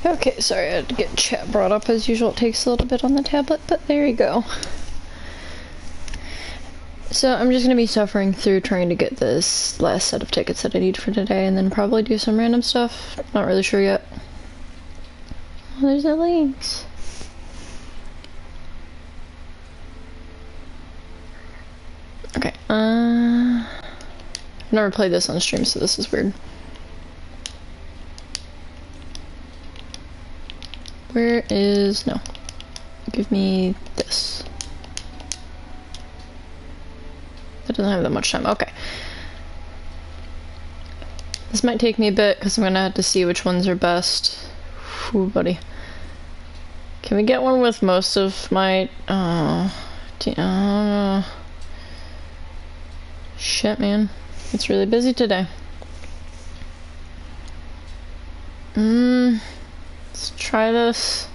Okay, sorry, I had to get chat brought up as usual. It takes a little bit on the tablet, but there you go. So I'm just gonna be suffering through trying to get this last set of tickets that I need for today, and then probably do some random stuff. Not really sure yet. Oh, there's the links. Okay, I've never played this on stream, so this is weird. Where is... no. Give me this. That doesn't have that much time. Okay. This might take me a bit, because I'm gonna have to see which ones are best. Ooh, buddy. Can we get one with most of my... shit, man. It's really busy today. Let's try this.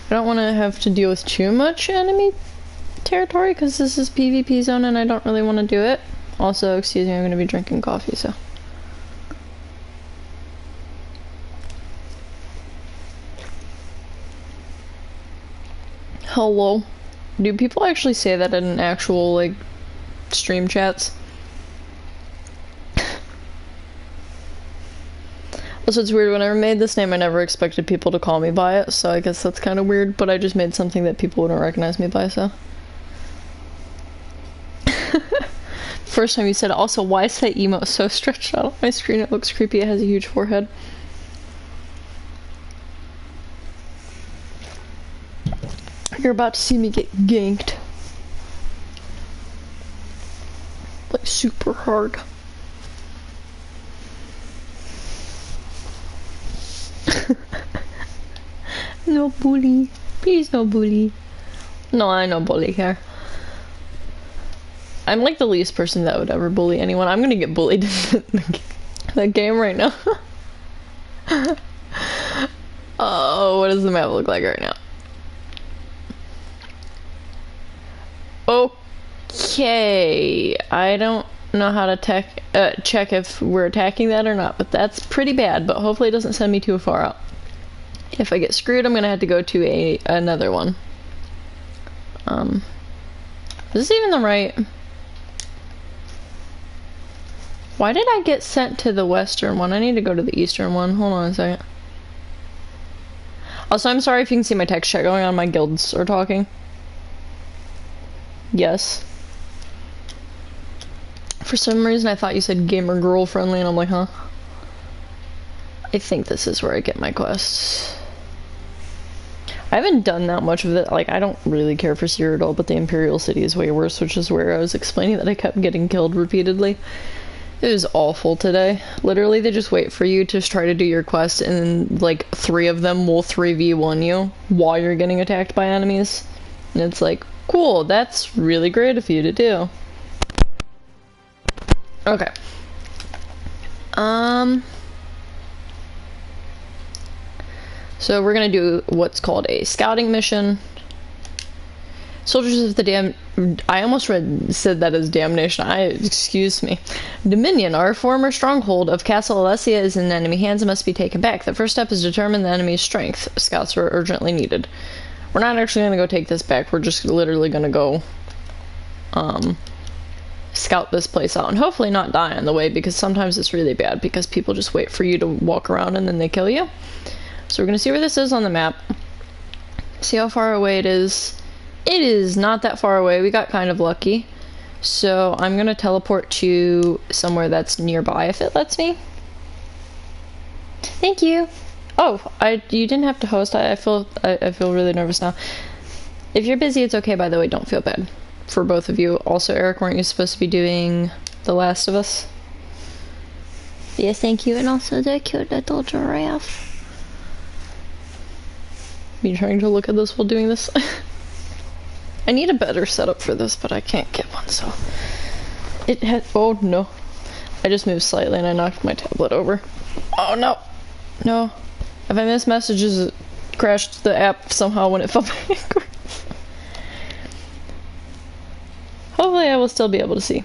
I don't want to have to deal with too much enemy territory because this is PvP zone and I don't really want to do it. Also, excuse me, I'm going to be drinking coffee, so. Hello. Do people actually say that in actual, like, stream chats? Also, it's weird, whenever I made this name, I never expected people to call me by it, so I guess that's kind of weird, but I just made something that people wouldn't recognize me by, so. First time you said it. Also, why is that emote so stretched out on my screen? It looks creepy, it has a huge forehead. You're about to see me get ganked. Like, super hard. No bully. Please no bully. No, I no bully here. I'm like the least person that would ever bully anyone. I'm gonna get bullied in that game right now. Oh, what does the map look like right now? Okay, I don't know how to check if we're attacking that or not, but that's pretty bad, but hopefully it doesn't send me too far out. If I get screwed, I'm gonna have to go to another one. Is this even the right? Why did I get sent to the western one? I need to go to the eastern one. Hold on a second. Also, I'm sorry if you can see my text chat going on. My guilds are talking. Yes. For some reason, I thought you said gamer girl friendly, and I'm like, huh? I think this is where I get my quests. I haven't done that much of it. Like, I don't really care for Cyrodiil, but the Imperial City is way worse, which is where I was explaining that I kept getting killed repeatedly. It was awful today. Literally, they just wait for you to try to do your quest, and like 3 of them will 3v1 you while you're getting attacked by enemies. And it's like, cool, that's really great of you to do. Okay. So we're gonna do what's called a scouting mission. Soldiers of the I almost said that as damnation. Excuse me. Dominion, our former stronghold of Castle Alessia, is in enemy hands and must be taken back. The first step is to determine the enemy's strength. Scouts are urgently needed. We're not actually gonna go take this back. We're just literally gonna go, scout this place out and hopefully not die on the way, because sometimes it's really bad because people just wait for you to walk around and then they kill you. So we're gonna see where this is on the map. See how far away it is. It is not that far away. We got kind of lucky. So I'm gonna teleport to somewhere that's nearby if it lets me. Thank you. Oh, you didn't have to host. I feel really nervous now. If you're busy, it's okay, by the way. Don't feel bad. For both of you. Also, Eric, weren't you supposed to be doing The Last of Us? Yes, thank you. And also the cute little giraffe. Me trying to look at this while doing this. I need a better setup for this, but I can't get one, so... It had... Oh, no. I just moved slightly and I knocked my tablet over. Oh, no. No. If I miss messages, it crashed the app somehow when it fell backwards. Hopefully I will still be able to see.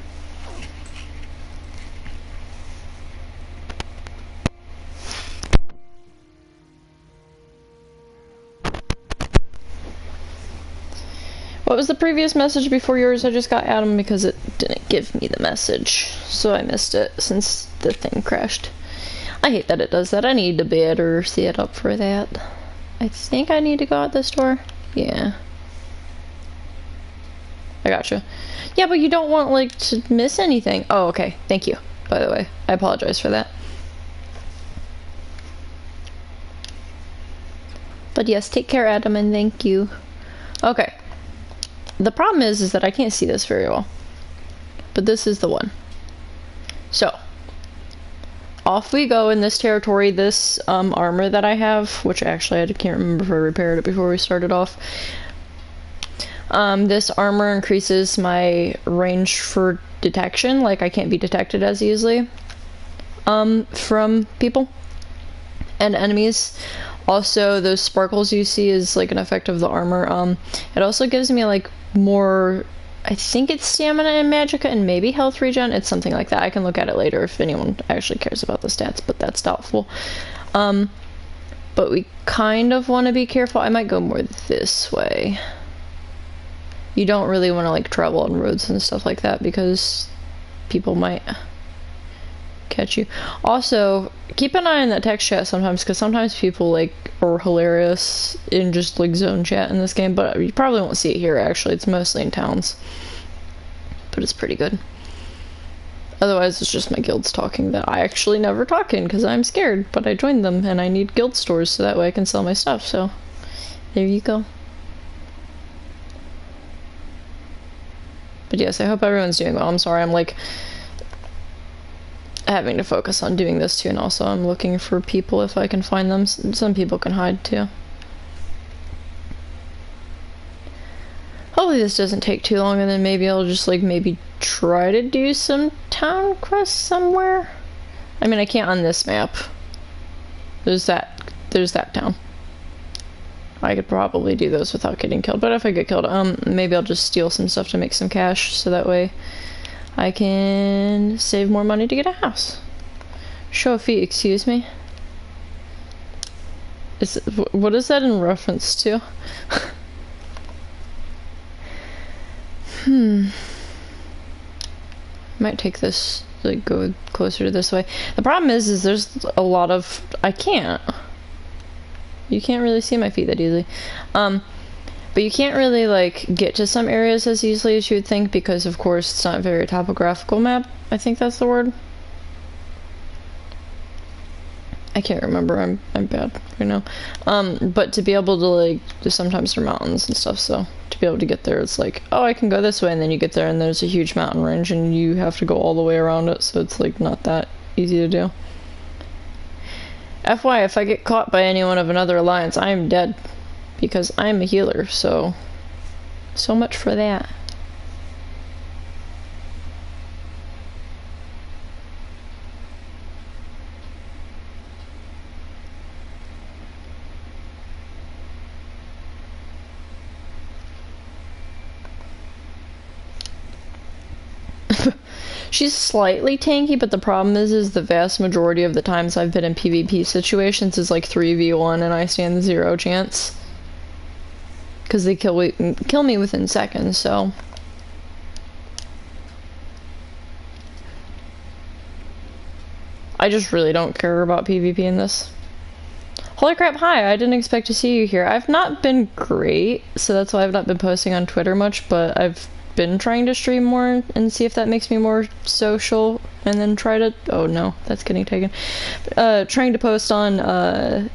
What was the previous message before yours? I just got Adam because it didn't give me the message. So I missed it since the thing crashed. I hate that it does that. I need to better set up for that. I think I need to go out this door. Yeah. I gotcha. Yeah, but you don't want, like, to miss anything. Oh, okay. Thank you, by the way. I apologize for that. But yes, take care, Adam, and thank you. Okay. The problem is that I can't see this very well. But this is the one. So, off we go in this territory. This armor that I have, which actually I can't remember if I repaired it before we started off. This armor increases my range for detection, like I can't be detected as easily from people and enemies. Also, those sparkles you see is like an effect of the armor. It also gives me like more, I think it's stamina and magicka and maybe health regen. It's something like that. I can look at it later if anyone actually cares about the stats, but that's doubtful. But we kind of want to be careful. I might go more this way. You don't really want to like travel on roads and stuff like that because people might catch you. Also, keep an eye on that text chat sometimes because sometimes people like are hilarious in just like zone chat in this game, but you probably won't see it here actually. It's mostly in towns. But it's pretty good. Otherwise, it's just my guilds talking that I actually never talk in because I'm scared, but I joined them and I need guild stores so that way I can sell my stuff, so there you go. But yes, I hope everyone's doing well. I'm sorry, I'm like having to focus on doing this too, and also I'm looking for people if I can find them. Some people can hide too. Hopefully this doesn't take too long, and then maybe I'll just like maybe try to do some town quests somewhere. I mean, I can't on this map. There's that town. I could probably do those without getting killed, but if I get killed, maybe I'll just steal some stuff to make some cash, so that way I can save more money to get a house. Show a fee, excuse me. What is that in reference to? Might take this, like, go closer to this way. The problem is there's a lot of, you can't really see my feet that easily. But you can't really, like, get to some areas as easily as you would think because, of course, it's not a very topographical map. I think that's the word. I can't remember. I'm bad right now. But to be able to, like, sometimes there are mountains and stuff, so to be able to get there, it's like, oh, I can go this way, and then you get there, and there's a huge mountain range, and you have to go all the way around it, so it's, like, not that easy to do. FYI, if I get caught by anyone of another alliance, I am dead. Because I'm a healer, so much for that. She's slightly tanky, but the problem is the vast majority of the times I've been in PvP situations is like 3v1 and I stand 0 chance. Because they kill me within seconds, so. I just really don't care about PvP in this. Holy crap, hi, I didn't expect to see you here. I've not been great, so that's why I've not been posting on Twitter much, but I've been trying to stream more and see if that makes me more social, and then try to, oh no, that's getting taken. Trying to post on,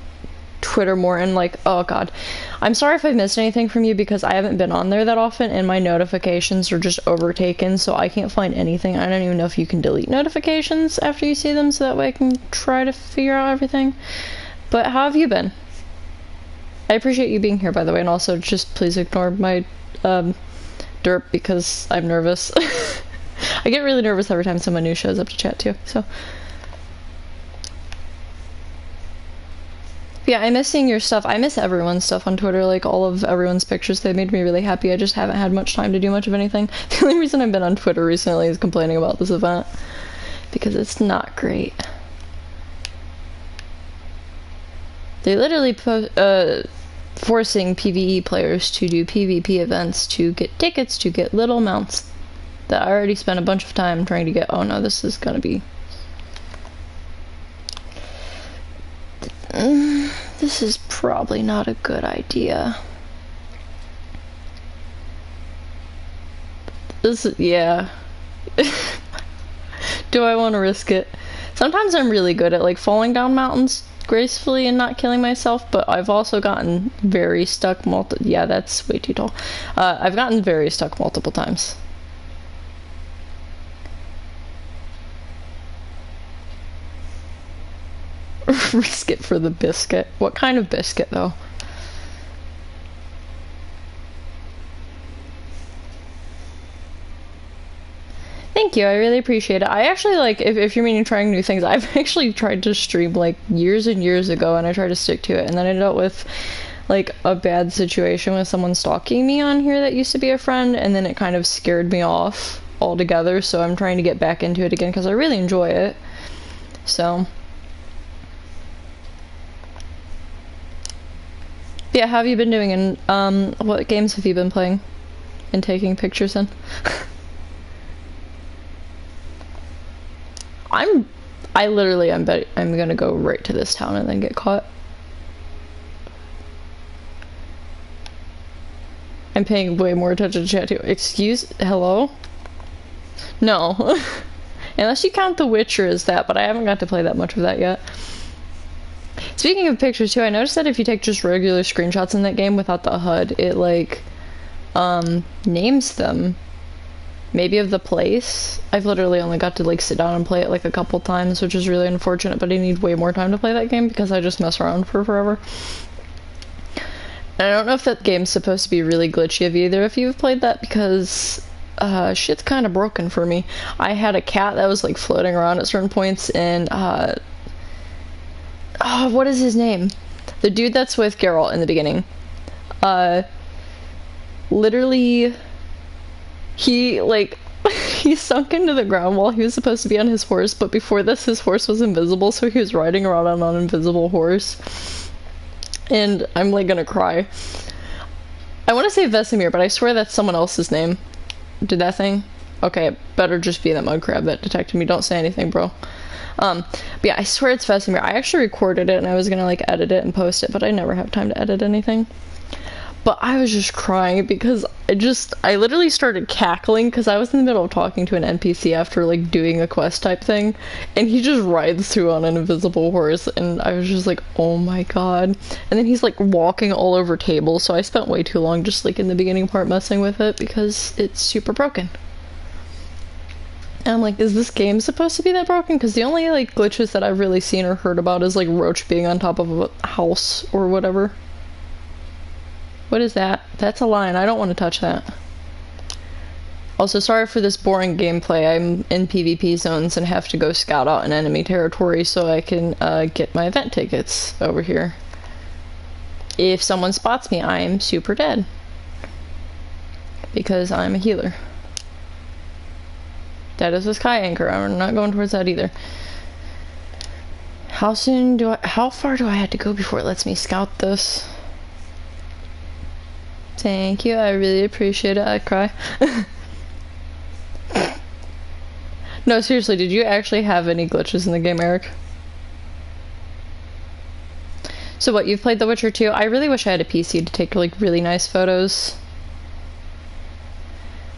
Twitter more and like, oh god, I'm sorry if I missed anything from you because I haven't been on there that often and my notifications are just overtaken, so I can't find anything. I don't even know if you can delete notifications after you see them, so that way I can try to figure out everything. But how have you been? I appreciate you being here, by the way, and also just please ignore my derp because I'm nervous. I get really nervous every time someone new shows up to chat too, so. Yeah, I miss seeing your stuff. I miss everyone's stuff on Twitter, like all of everyone's pictures. They made me really happy. I just haven't had much time to do much of anything. The only reason I've been on Twitter recently is complaining about this event. Because it's not great. They literally forcing PvE players to do PvP events to get tickets to get little mounts that I already spent a bunch of time trying to get. Oh no, this is gonna be... this is probably not a good idea. This is... yeah. Do I want to risk it? Sometimes I'm really good at like falling down mountains gracefully and not killing myself, but I've also gotten very stuck yeah, that's way too tall. I've gotten very stuck multiple times. Risk it for the biscuit. What kind of biscuit though? Thank you, I really appreciate it. I actually, like, if you're meaning trying new things, I've actually tried to stream, like, years and years ago, and I tried to stick to it, and then I dealt with, like, a bad situation with someone stalking me on here that used to be a friend, and then it kind of scared me off altogether, so I'm trying to get back into it again, because I really enjoy it. So... yeah, how have you been doing, and, what games have you been playing and taking pictures in? I'm gonna go right to this town and then get caught. I'm paying way more attention to chat too. Hello? No. Unless you count The Witcher as that, but I haven't got to play that much of that yet. Speaking of pictures too, I noticed that if you take just regular screenshots in that game without the HUD, it like, names them. Maybe of the place. I've literally only got to like sit down and play it like a couple times, which is really unfortunate, but I need way more time to play that game because I just mess around for forever. And I don't know if that game's supposed to be really glitchy. Have either of you have played that? Because shit's kind of broken for me. I had a cat that was like floating around at certain points, and what is his name? The dude that's with Geralt in the beginning. Literally... he, like, he sunk into the ground while he was supposed to be on his horse, but before this, his horse was invisible, so he was riding around on an invisible horse. And I'm, like, gonna cry. I want to say Vesemir, but I swear that's someone else's name. Did that thing? Okay, it better just be that mud crab that detected me. Don't say anything, bro. But yeah, I swear it's Vesemir. I actually recorded it, and I was gonna, like, edit it and post it, but I never have time to edit anything. But I was just crying because I literally started cackling because I was in the middle of talking to an NPC after like doing a quest type thing, and he just rides through on an invisible horse, and I was just like, oh my god. And then he's like walking all over tables, so I spent way too long just like in the beginning part messing with it because it's super broken. And I'm like, is this game supposed to be that broken? Because the only like glitches that I've really seen or heard about is like Roach being on top of a house or whatever. What is that? That's a lion. I don't want to touch that. Also, sorry for this boring gameplay. I'm in PvP zones and have to go scout out an enemy territory so I can get my event tickets over here. If someone spots me, I'm super dead. Because I'm a healer. That is a sky anchor. I'm not going towards that either. How far do I have to go before it lets me scout this? Thank you, I really appreciate it. I cry. No, seriously, did you actually have any glitches in the game, Eric? So what, you've played The Witcher 2? I really wish I had a PC to take, like, really nice photos.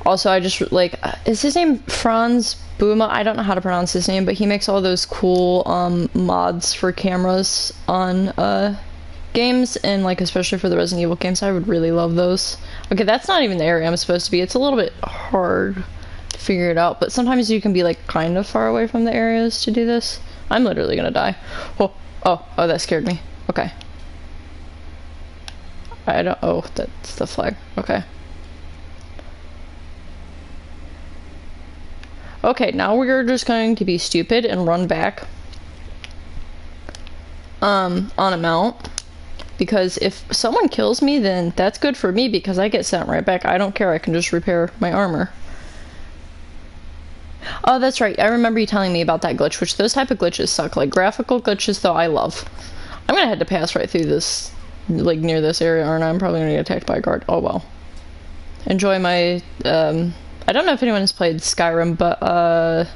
Also, I just, like, is his name Franz Booma? I don't know how to pronounce his name, but he makes all those cool, mods for cameras on, games, and like especially for the Resident Evil games. I would really love those. Okay, that's not even the area I'm supposed to be. It's a little bit hard to figure it out, but sometimes you can be like kind of far away from the areas to do this. I'm literally gonna die. Oh, that scared me. Okay. Oh, that's the flag. Okay. Okay, now we're just going to be stupid and run back on a mount. Because if someone kills me, then that's good for me because I get sent right back. I don't care, I can just repair my armor. Oh, that's right, I remember you telling me about that glitch, which those type of glitches suck. Like, graphical glitches, though, I love. I'm gonna have to pass right through this like near this area, aren't I? I'm probably gonna get attacked by a guard. Oh well. Enjoy my, I don't know if anyone has played Skyrim, but,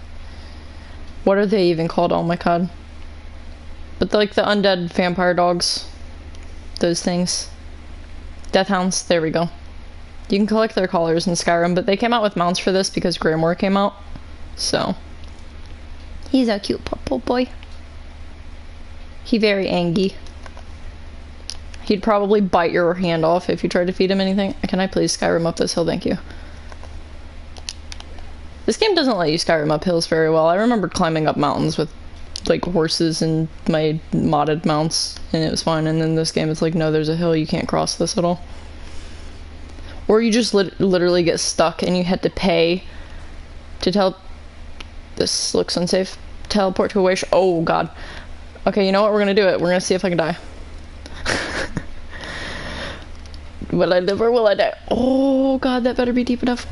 what are they even called? Oh my god. But like the undead vampire dogs. Those things. Death hounds, there we go. You can collect their collars in Skyrim, but they came out with mounts for this because Grimoire came out. So. He's a cute purple boy. He very angry. He'd probably bite your hand off if you tried to feed him anything. Can I please Skyrim up this hill? Thank you. This game doesn't let you Skyrim up hills very well. I remember climbing up mountains with like horses and my modded mounts and it was fine, and then this game it's like, no, there's a hill, you can't cross this at all. Or you just literally get stuck and you had to pay to this looks unsafe. Teleport to a way. Oh god. Okay, you know what? We're gonna do it. We're gonna see if I can die. Will I live or will I die? Oh god, that better be deep enough.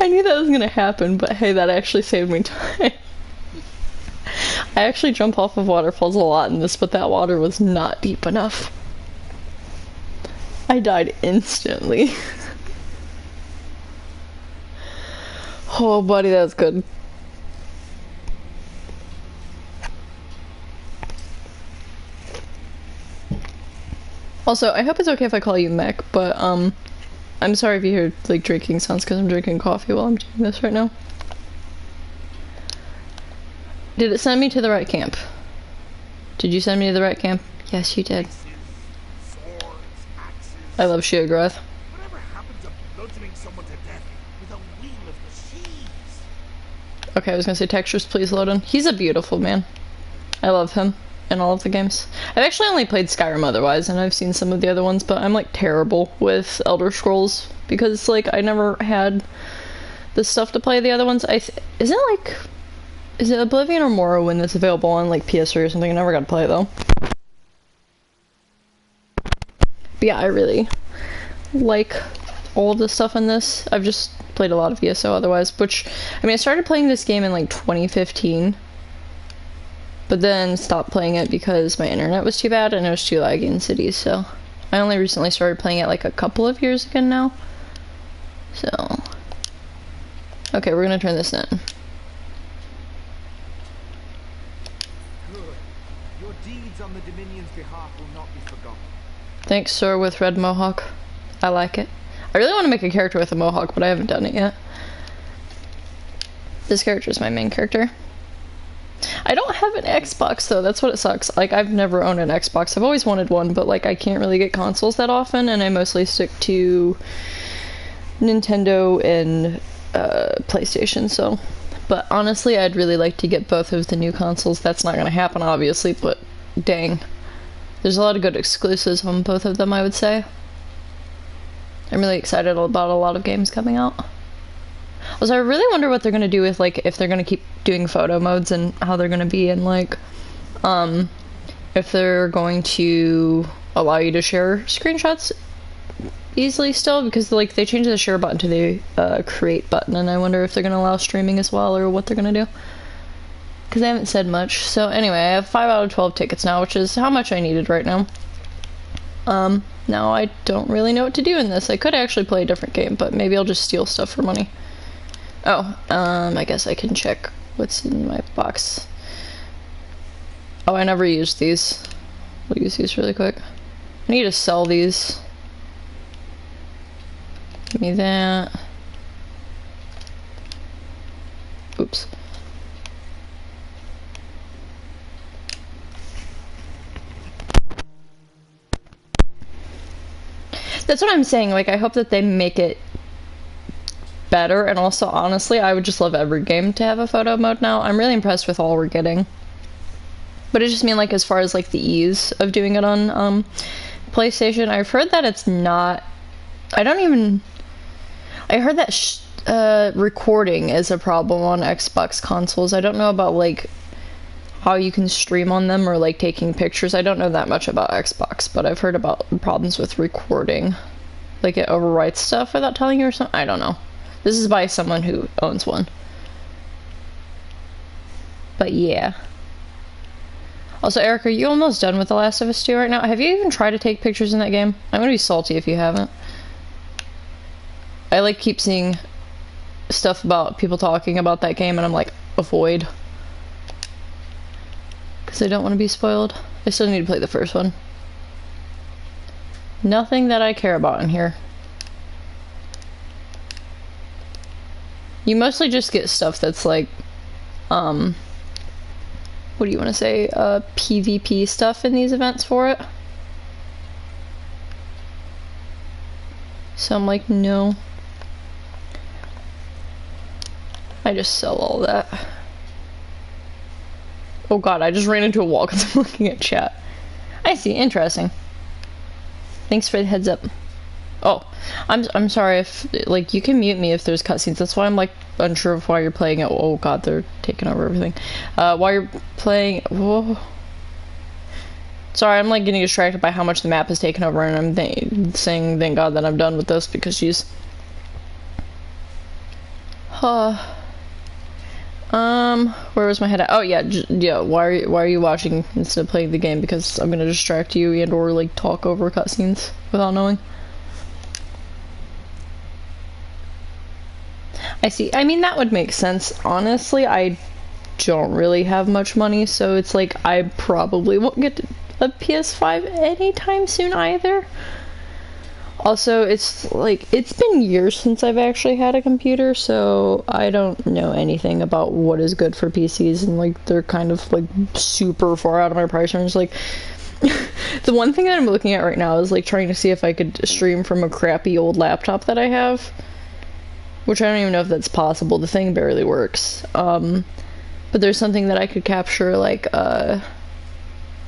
I knew that was gonna happen, but hey, that actually saved me time. I actually jump off of waterfalls a lot in this, but that water was not deep enough. I died instantly. Oh, buddy, that was good. Also, I hope it's okay if I call you Mech, but, I'm sorry if you hear, like, drinking sounds because I'm drinking coffee while I'm doing this right now. Did it send me to the right camp? Did you send me to the right camp? Yes, you did. I love Sheograth. Whatever happened to bludgeoning someone to death with a wheel of machines? Okay, I was gonna say textures, please load in. He's a beautiful man. I love him in all of the games. I've actually only played Skyrim otherwise, and I've seen some of the other ones, but I'm like terrible with Elder Scrolls because like I never had the stuff to play the other ones. Is it Oblivion or Morrowind that's available on like PS3 or something? I never got to play it though. But yeah, I really like all of the stuff in this. I've just played a lot of ESO otherwise, which, I mean, I started playing this game in like 2015, but then stopped playing it because my internet was too bad and it was too laggy in cities, so I only recently started playing it like a couple of years ago now. So, okay, we're gonna turn this in. Good. Your deeds on the Dominion's behalf will not be forgotten. Thanks, sir, with red mohawk. I like it. I really want to make a character with a mohawk, but I haven't done it yet. This character is my main character. I don't have an Xbox, though. That's what it sucks. Like, I've never owned an Xbox. I've always wanted one, but, like, I can't really get consoles that often, and I mostly stick to Nintendo and PlayStation, so. But honestly, I'd really like to get both of the new consoles. That's not going to happen, obviously, but dang. There's a lot of good exclusives on both of them, I would say. I'm really excited about a lot of games coming out. Also, I really wonder what they're going to do with, like, if they're going to keep doing photo modes and how they're going to be, and, like, if they're going to allow you to share screenshots easily still, because, like, they changed the share button to the create button, and I wonder if they're going to allow streaming as well, or what they're going to do. Because they haven't said much. So, anyway, I have 5 out of 12 tickets now, which is how much I needed right now. Now I don't really know what to do in this. I could actually play a different game, but maybe I'll just steal stuff for money. Oh, I guess I can check what's in my box. Oh, I never used these. We'll use these really quick. I need to sell these. Give me that. Oops. That's what I'm saying, like, I hope that they make it better, and also, honestly, I would just love every game to have a photo mode now. I'm really impressed with all we're getting. But I just mean, like, as far as, like, the ease of doing it on, PlayStation, I've heard that it's not... I heard that, recording is a problem on Xbox consoles. I don't know about, like, how you can stream on them or, like, taking pictures. I don't know that much about Xbox, but I've heard about problems with recording. Like, it overwrites stuff without telling you or something. I don't know. This is by someone who owns one. But yeah. Also, Eric, are you almost done with The Last of Us 2 right now? Have you even tried to take pictures in that game? I'm gonna be salty if you haven't. I like keep seeing stuff about people talking about that game and I'm like, avoid. Because I don't want to be spoiled. I still need to play the first one. Nothing that I care about in here. You mostly just get stuff that's like, what do you want to say, PvP stuff in these events for it. So I'm like, no. I just sell all that. Oh god, I just ran into a wall because I'm looking at chat. I see, interesting. Thanks for the heads up. Oh, I'm sorry if, like, you can mute me if there's cutscenes. That's why I'm, like, unsure of why you're playing it. Oh god, they're taking over everything. While you're playing, whoa. Sorry, I'm, like, getting distracted by how much the map has taken over, and I'm saying thank god that I'm done with this, because she's... where was my head at? Oh yeah, yeah. Why are you watching instead of playing the game? Because I'm gonna distract you and or like talk over cutscenes without knowing. I see. I mean, that would make sense. Honestly, I don't really have much money, so it's like I probably won't get a PS5 anytime soon either. Also, it's like, it's been years since I've actually had a computer, so I don't know anything about what is good for PCs, and like, they're kind of like super far out of my price range. Like, the one thing that I'm looking at right now is like trying to see if I could stream from a crappy old laptop that I have, which I don't even know if that's possible. The thing barely works. But there's something that I could capture, like,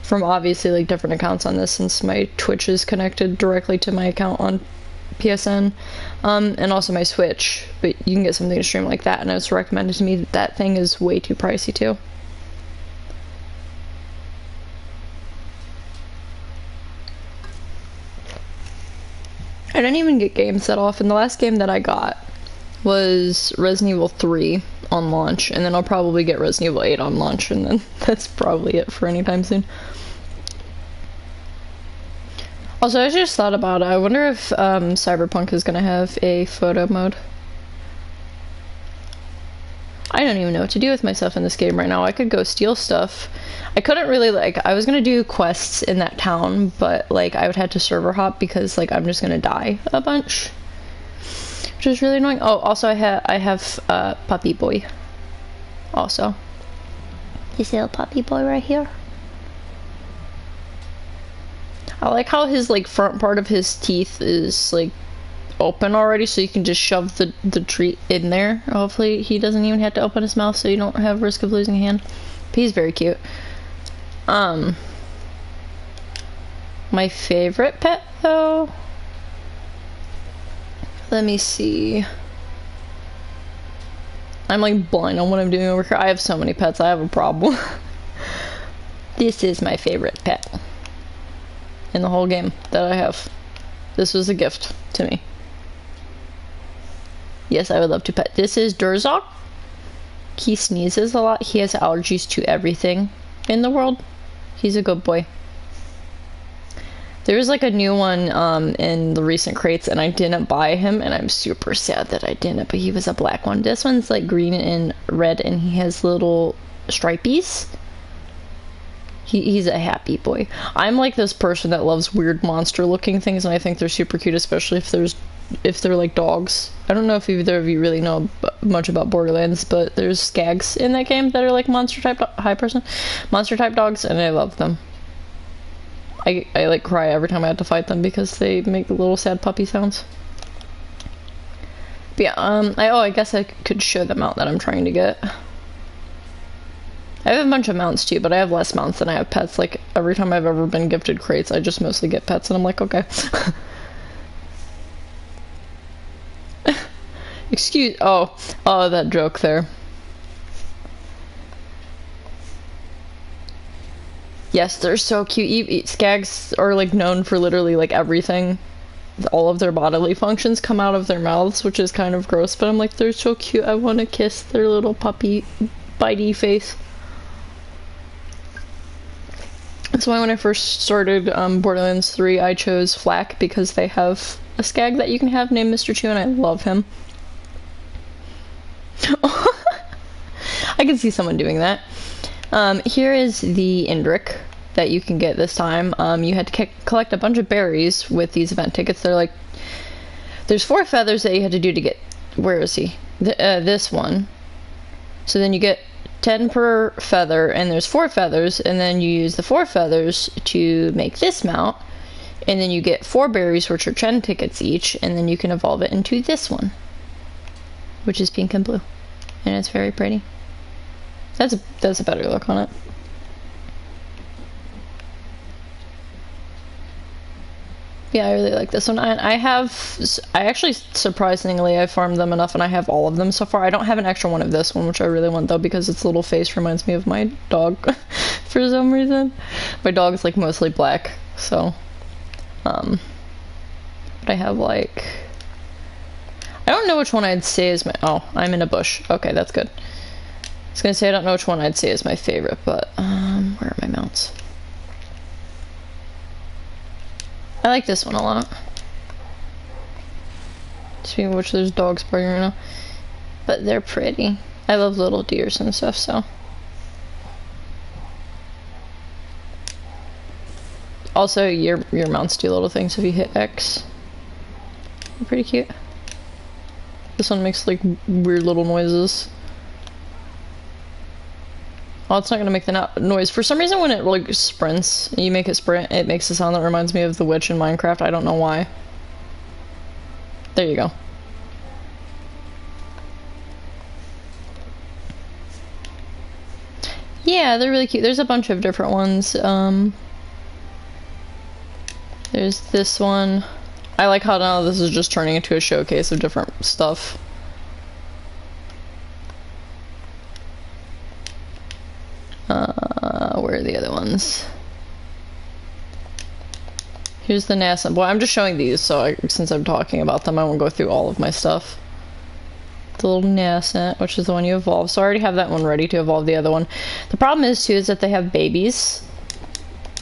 from obviously like different accounts on this, since my Twitch is connected directly to my account on PSN, and also my Switch, but you can get something to stream like that, and it was recommended to me that that thing is way too pricey too. I didn't even get games that often. The last game that I got was Resident Evil 3 on launch, and then I'll probably get Resident Evil 8 on launch, and then that's probably it for any time soon. Also, I just thought about it. I wonder if Cyberpunk is gonna have a photo mode. I don't even know what to do with myself in this game right now. I could go steal stuff. I couldn't really, like, I was gonna do quests in that town, but like I would have to server hop because like I'm just gonna die a bunch, which is really annoying. Oh, also I have Puppy Boy. Also, this little Puppy Boy right here. I like how his like front part of his teeth is like open already, so you can just shove the treat in there. Hopefully he doesn't even have to open his mouth, so you don't have risk of losing a hand. But he's very cute. My favorite pet though, let me see. I'm like blind on what I'm doing over here. I have so many pets, I have a problem. This is my favorite pet in the whole game that I have. This was a gift to me. Yes, I would love to pet. This is Durzok. He sneezes a lot. He has allergies to everything in the world. He's a good boy. There's like a new one in the recent crates, and I didn't buy him, and I'm super sad that I didn't, but he was a black one. This one's like green and red, and he has little stripies. He's a happy boy. I'm like this person that loves weird monster looking things, and I think they're super cute, especially if they're like dogs. I don't know if either of you really know much about Borderlands, but there's skags in that game that are like monster type dogs, and I love them. I like cry every time I have to fight them because they make little sad puppy sounds. But yeah, I guess I could show the mount that I'm trying to get. I have a bunch of mounts too, but I have less mounts than I have pets. Like, every time I've ever been gifted crates, I just mostly get pets, and I'm like, okay. Oh, that joke there. Yes, they're so cute. Skags are, like, known for literally, like, everything. All of their bodily functions come out of their mouths, which is kind of gross, but I'm like, they're so cute. I want to kiss their little puppy bitey face. That's why when I first started Borderlands 3, I chose Flak because they have a skag that you can have named Mr. Chu, and I love him. I can see someone doing that. Here is the Indrik that you can get this time. You had to collect a bunch of berries with these event tickets. They're like, there's 4 feathers that you had to do to get, where is he? This one. So then you get 10 per feather, and there's 4 feathers, and then you use the 4 feathers to make this mount, and then you get 4 berries, which are 10 tickets each, and then you can evolve it into this one, which is pink and blue, and it's very pretty. That's a better look on it. Yeah, I really like this one. I actually, surprisingly, I farmed them enough and I have all of them so far. I don't have an extra one of this one, which I really want though, because its little face reminds me of my dog for some reason. My dog is like mostly black, so, but I have like, I don't know which one I'd say is my, oh, I'm in a bush. Okay, that's good. I was gonna say I don't know which one I'd say is my favorite, but, where are my mounts? I like this one a lot. Speaking of which, there's dogs barking right now. But they're pretty. I love little deers and stuff, so. Also, your mounts do little things if you hit X. They're pretty cute. This one makes like weird little noises. Oh, it's not gonna make the noise. For some reason, when it like sprints, you make it sprint, it makes a sound that reminds me of the witch in Minecraft. I don't know why. There you go. Yeah, they're really cute. There's a bunch of different ones. There's this one. I like how now this is just turning into a showcase of different stuff. Where are the other ones? Here's the NASA. Boy, I'm just showing these, so since I'm talking about them, I won't go through all of my stuff. The little NASA, which is the one you evolve. So I already have that one ready to evolve the other one. The problem is, too, is that they have babies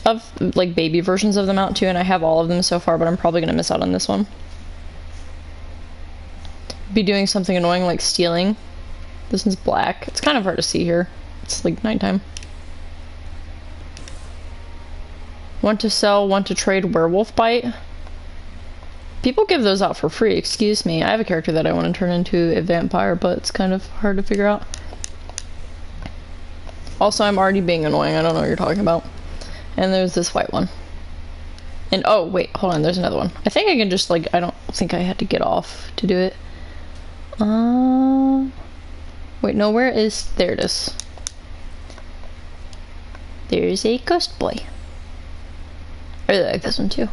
of, like, baby versions of them out, too, and I have all of them so far, but I'm probably gonna miss out on this one. Be doing something annoying like stealing. This one's black. It's kind of hard to see here. It's like nighttime. Want to sell, want to trade werewolf bite? People give those out for free, excuse me. I have a character that I want to turn into a vampire, but it's kind of hard to figure out. Also, I'm already being annoying, I don't know what you're talking about. And there's this white one. And oh, wait, hold on, there's another one. I think I can just like, I don't think I had to get off to do it. Wait, no, where is, there it is. There's a ghost boy. I really like this one too.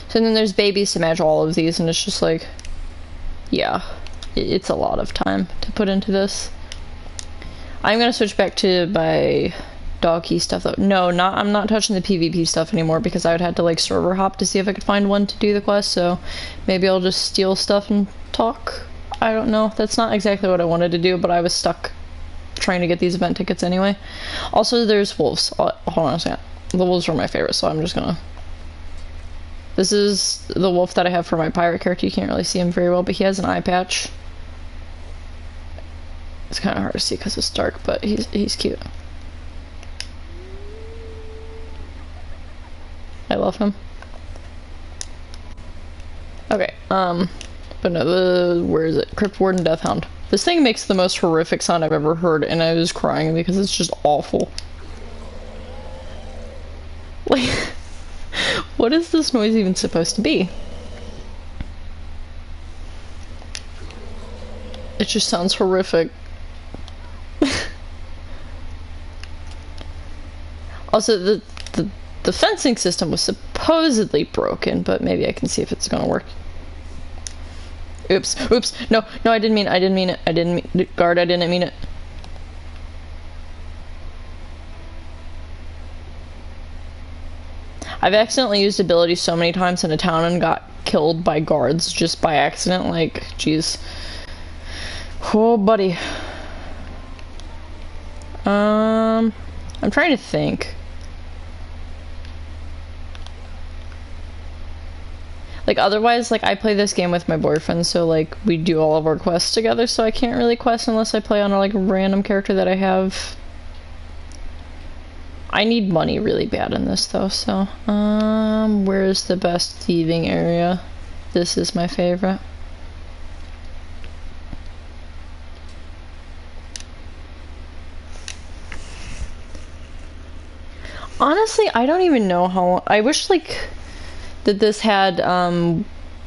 So then there's babies to match all of these, and it's just like, yeah, it's a lot of time to put into this. I'm gonna switch back to my dog key stuff though. No, I'm not touching the PvP stuff anymore because I would have to like server hop to see if I could find one to do the quest, so maybe I'll just steal stuff and talk. I don't know. That's not exactly what I wanted to do, but I was stuck trying to get these event tickets anyway. Also, there's wolves. Hold on a second. The wolves are my favorite, so I'm just gonna... This is the wolf that I have for my pirate character. You can't really see him very well, but he has an eye patch. It's kind of hard to see because it's dark, but he's cute. I love him. Okay, but no, where is it? Crypt Warden Deathhound. This thing makes the most horrific sound I've ever heard, and I was crying because it's just awful. Like, what is this noise even supposed to be? It just sounds horrific. Also, the fencing system was supposedly broken, but maybe I can see if it's gonna work. Oops, no, I didn't mean it, guard, I didn't mean it. I've accidentally used abilities so many times in a town and got killed by guards just by accident, like, jeez. Oh, buddy. I'm trying to think. Like, otherwise, like, I play this game with my boyfriend, so, like, we do all of our quests together, so I can't really quest unless I play on, like, a random character that I have. I need money really bad in this, though, so, where's the best thieving area? This is my favorite. Honestly, I don't even know how, I wish, like, that this had,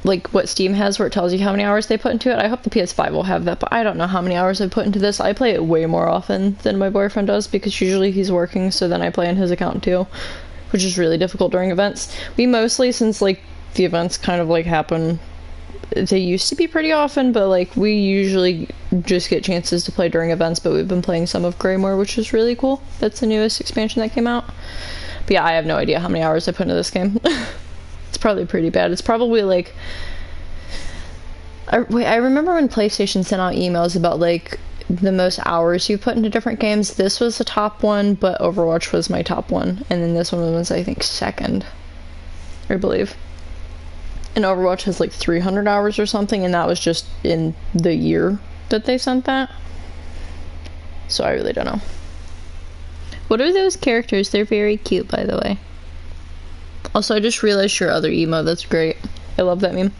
like what Steam has where it tells you how many hours they put into it. I hope the PS5 will have that, but I don't know how many hours I put into this. I play it way more often than my boyfriend does because usually he's working, so then I play on his account too, which is really difficult during events. We mostly, since like the events kind of like happen, they used to be pretty often, but like we usually just get chances to play during events, but we've been playing some of Greymore, which is really cool. That's the newest expansion that came out. But yeah, I have no idea how many hours I put into this game. It's probably pretty bad. It's probably like... I remember when PlayStation sent out emails about like the most hours you put into different games. This was the top one, but Overwatch was my top one. And then this one was, I think, second, I believe. And Overwatch has like 300 hours or something, and that was just in the year that they sent that. So I really don't know. What are those characters? They're very cute, by the way. Also, I just realized your other emo. That's great. I love that meme.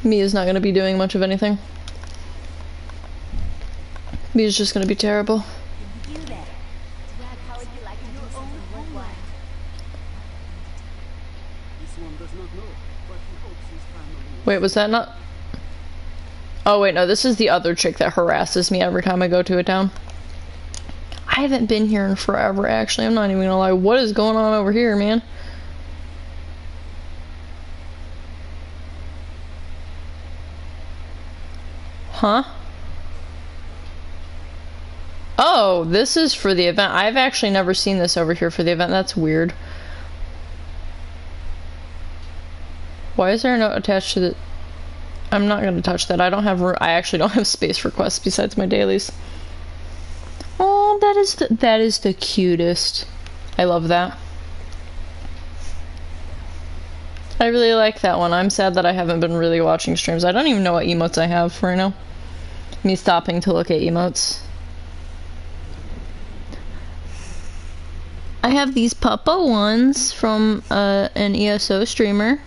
Mia's not going to be doing much of anything. Mia's just going to be terrible. Wait, was that not... Oh wait, no, this is the other chick that harasses me every time I go to a town. I haven't been here in forever, actually. I'm not even gonna lie. What is going on over here, man? Huh? Oh, this is for the event. I've actually never seen this over here for the event. That's weird. Why is there a note attached to the... I'm not gonna touch that. I don't have room. I actually don't have space for quests besides my dailies. Oh, that is the cutest. I love that. I really like that one. I'm sad that I haven't been really watching streams. I don't even know what emotes I have right now. Me stopping to look at emotes. I have these Papa ones from an ESO streamer.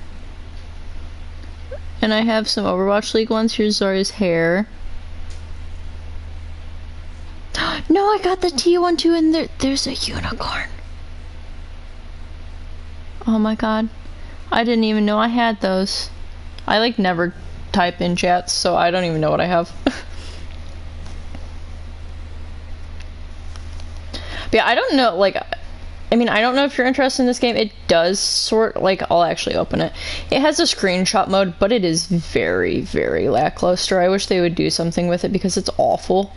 And I have some Overwatch League ones. Here's Zarya's hair. No, I got the T1 too, and there's a unicorn. Oh my god. I didn't even know I had those. I like never type in chats, so I don't even know what I have. But yeah, I don't know, like, I mean, I don't know if you're interested in this game. It does sort, like, I'll actually open it. It has a screenshot mode, but it is very, very lackluster. I wish they would do something with it because it's awful.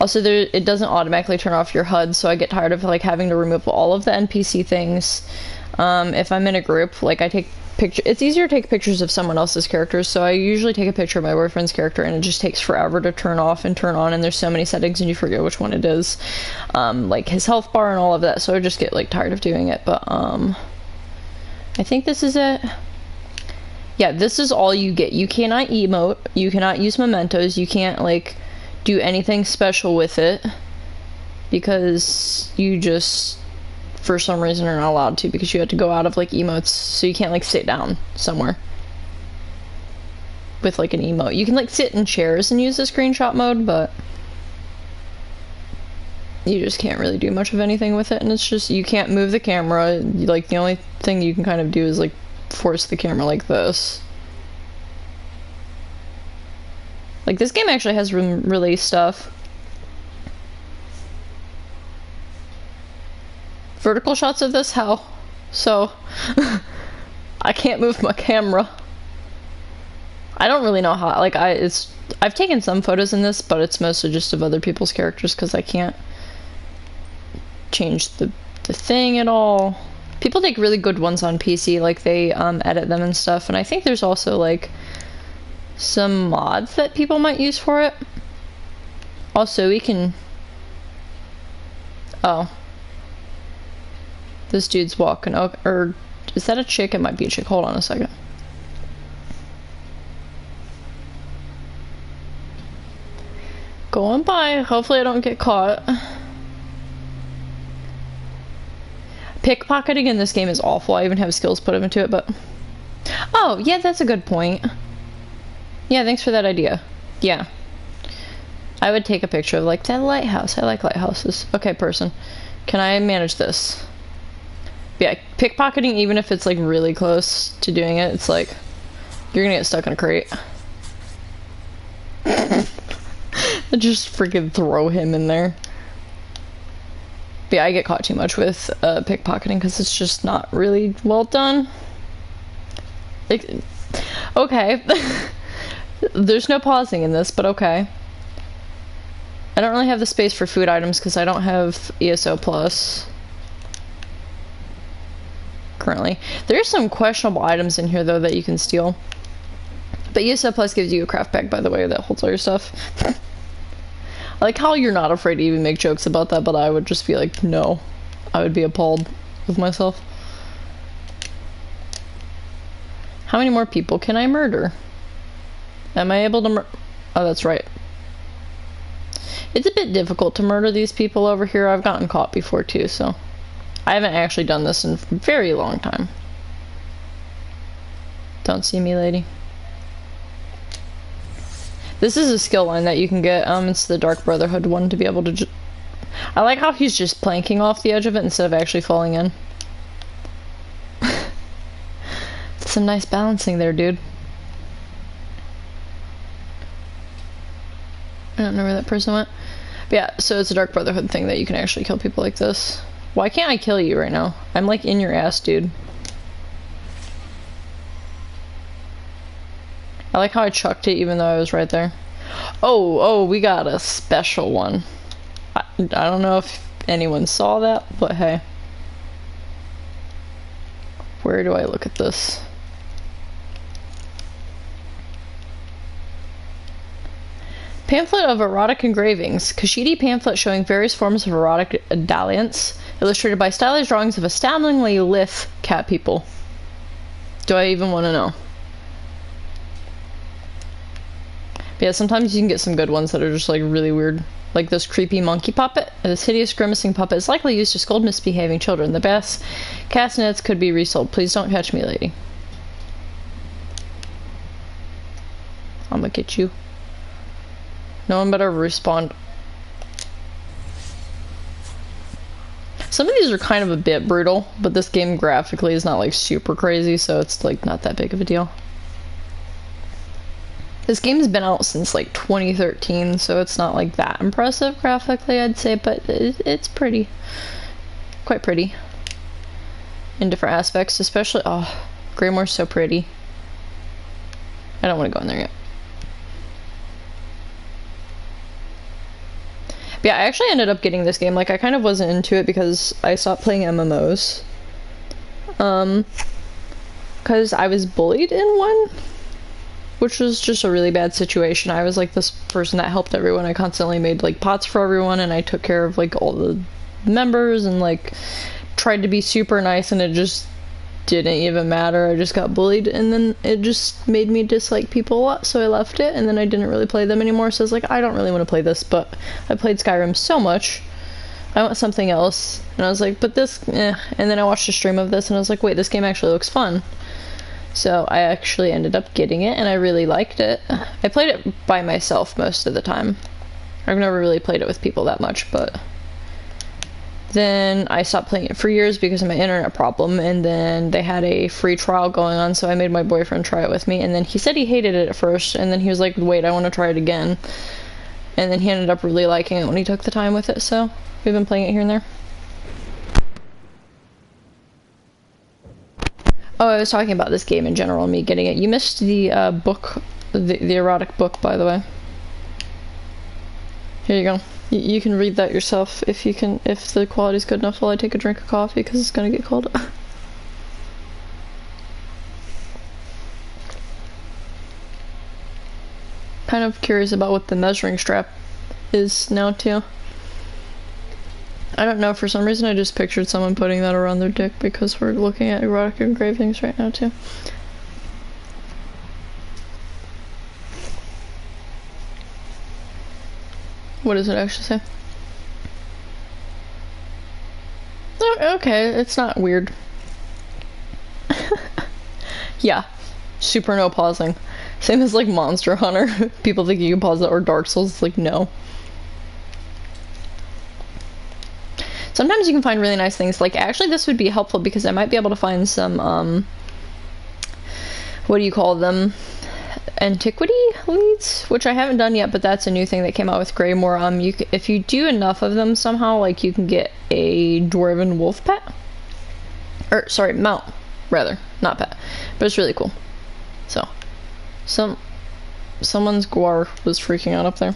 Also, it doesn't automatically turn off your HUD, so I get tired of, like, having to remove all of the NPC things. If I'm in a group, like, I take pictures. It's easier to take pictures of someone else's characters, so I usually take a picture of my boyfriend's character, and it just takes forever to turn off and turn on, and there's so many settings, and you forget which one it is. Like his health bar and all of that, so I just get, like, tired of doing it, but, I think this is it. Yeah, this is all you get. You cannot emote, you cannot use mementos, you can't, like, do anything special with it, because you just... for some reason are not allowed to, because you have to go out of like emotes, so you can't like sit down somewhere with like an emote. You can like sit in chairs and use the screenshot mode, but you just can't really do much of anything with it, and it's just, you can't move the camera. Like the only thing you can kind of do is like force the camera like this. Like this game actually has release stuff. Vertical shots of this? How? So, I can't move my camera. I don't really know how, like, I've taken some photos in this, but it's mostly just of other people's characters, because I can't change the thing at all. People take really good ones on PC, like, they, edit them and stuff, and I think there's also, like, some mods that people might use for it. Also, we can... Oh. This dude's walking. Oh, or is that a chick? It might be a chick. Hold on a second. Going by. Hopefully I don't get caught. Pickpocketing in this game is awful. I even have skills put into it, but... Oh, yeah, that's a good point. Yeah, thanks for that idea. Yeah. I would take a picture of, like, that lighthouse. I like lighthouses. Okay, person. Can I manage this? Yeah, pickpocketing, even if it's, like, really close to doing it, it's like... You're gonna get stuck in a crate. Just freaking throw him in there. But yeah, I get caught too much with pickpocketing because it's just not really well done. Okay. There's no pausing in this, but okay. I don't really have the space for food items because I don't have ESO Plus. Currently. There's some questionable items in here, though, that you can steal. But ESO Plus gives you a craft bag, by the way, that holds all your stuff. I like how you're not afraid to even make jokes about that, but I would just be like, no. I would be appalled with myself. How many more people can I murder? Am I able to Oh, that's right. It's a bit difficult to murder these people over here. I've gotten caught before, too, so... I haven't actually done this in a very long time. Don't see me, lady. This is a skill line that you can get. It's the Dark Brotherhood one to be able to I like how he's just planking off the edge of it instead of actually falling in. Some nice balancing there, dude. I don't know where that person went. But yeah, so it's a Dark Brotherhood thing that you can actually kill people like this. Why can't I kill you right now? I'm like in your ass, dude. I like how I chucked it even though I was right there. Oh, we got a special one. I don't know if anyone saw that, but hey. Where do I look at this? Pamphlet of erotic engravings. Kashidi pamphlet showing various forms of erotic dalliance, illustrated by stylized drawings of astoundingly lithe cat people. Do I even want to know? But yeah, sometimes you can get some good ones that are just like really weird. Like this creepy monkey puppet. This hideous grimacing puppet is likely used to scold misbehaving children. The best cast nets could be resold. Please don't catch me, lady. I'm gonna get you. No one better respond. Some of these are kind of a bit brutal, but this game graphically is not like super crazy, so it's like not that big of a deal. This game's been out since like 2013, so it's not like that impressive graphically, I'd say, but it's pretty. Quite pretty. In different aspects, especially, oh, Greymoor's so pretty. I don't want to go in there yet. But yeah, I actually ended up getting this game. Like, I kind of wasn't into it because I stopped playing MMOs. Because I was bullied in one. Which was just a really bad situation. I was like this person that helped everyone. I constantly made like pots for everyone and I took care of like all the members and like tried to be super nice and it just didn't even matter. I just got bullied and then it just made me dislike people a lot, so I left it and then I didn't really play them anymore. So I was like, I don't really want to play this, but I played Skyrim so much. I want something else. And I was like, but this, eh. And then I watched a stream of this and I was like, wait, this game actually looks fun. So I actually ended up getting it and I really liked it. I played it by myself most of the time. I've never really played it with people that much, but then I stopped playing it for years because of my internet problem, and then they had a free trial going on, so I made my boyfriend try it with me, and then he said he hated it at first, and then he was like, wait, I want to try it again. And then he ended up really liking it when he took the time with it, so we've been playing it here and there. Oh, I was talking about this game in general and me getting it. You missed the book, the erotic book, by the way. Here you go. You can read that yourself if you can, if the quality's good enough while I take a drink of coffee, because it's gonna get cold. Kind of curious about what the measuring strap is now too. I don't know, for some reason I just pictured someone putting that around their dick because we're looking at erotic engravings right now too. What does it actually say? Oh, okay, it's not weird. Yeah, super no pausing. Same as like Monster Hunter. People think you can pause it, or Dark Souls, it's like no. Sometimes you can find really nice things. Like, actually this would be helpful because I might be able to find some, what do you call them? Antiquity leads, which I haven't done yet, but that's a new thing that came out with Greymore. If you do enough of them somehow, like, you can get a dwarven wolf pet. Or, sorry, mount, rather. Not pet. But it's really cool. So, someone's guar was freaking out up there.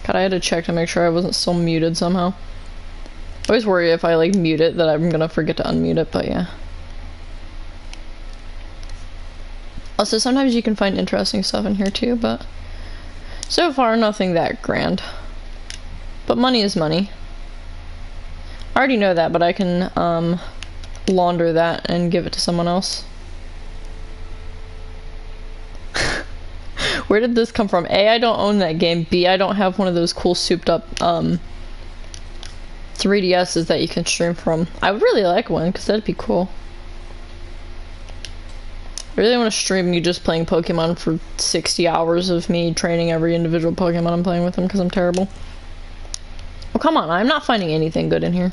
God, I had to check to make sure I wasn't still muted somehow. I always worry if I, like, mute it that I'm gonna forget to unmute it, but yeah. Also, sometimes you can find interesting stuff in here too, but so far, nothing that grand. But money is money. I already know that, but I can, launder that and give it to someone else. Where did this come from? A, I don't own that game. B, I don't have one of those cool souped up, 3DSs that you can stream from. I would really like one, because that'd be cool. I really want to stream me just playing Pokemon for 60 hours of me training every individual Pokemon I'm playing with them, because I'm terrible. Oh, come on, I'm not finding anything good in here.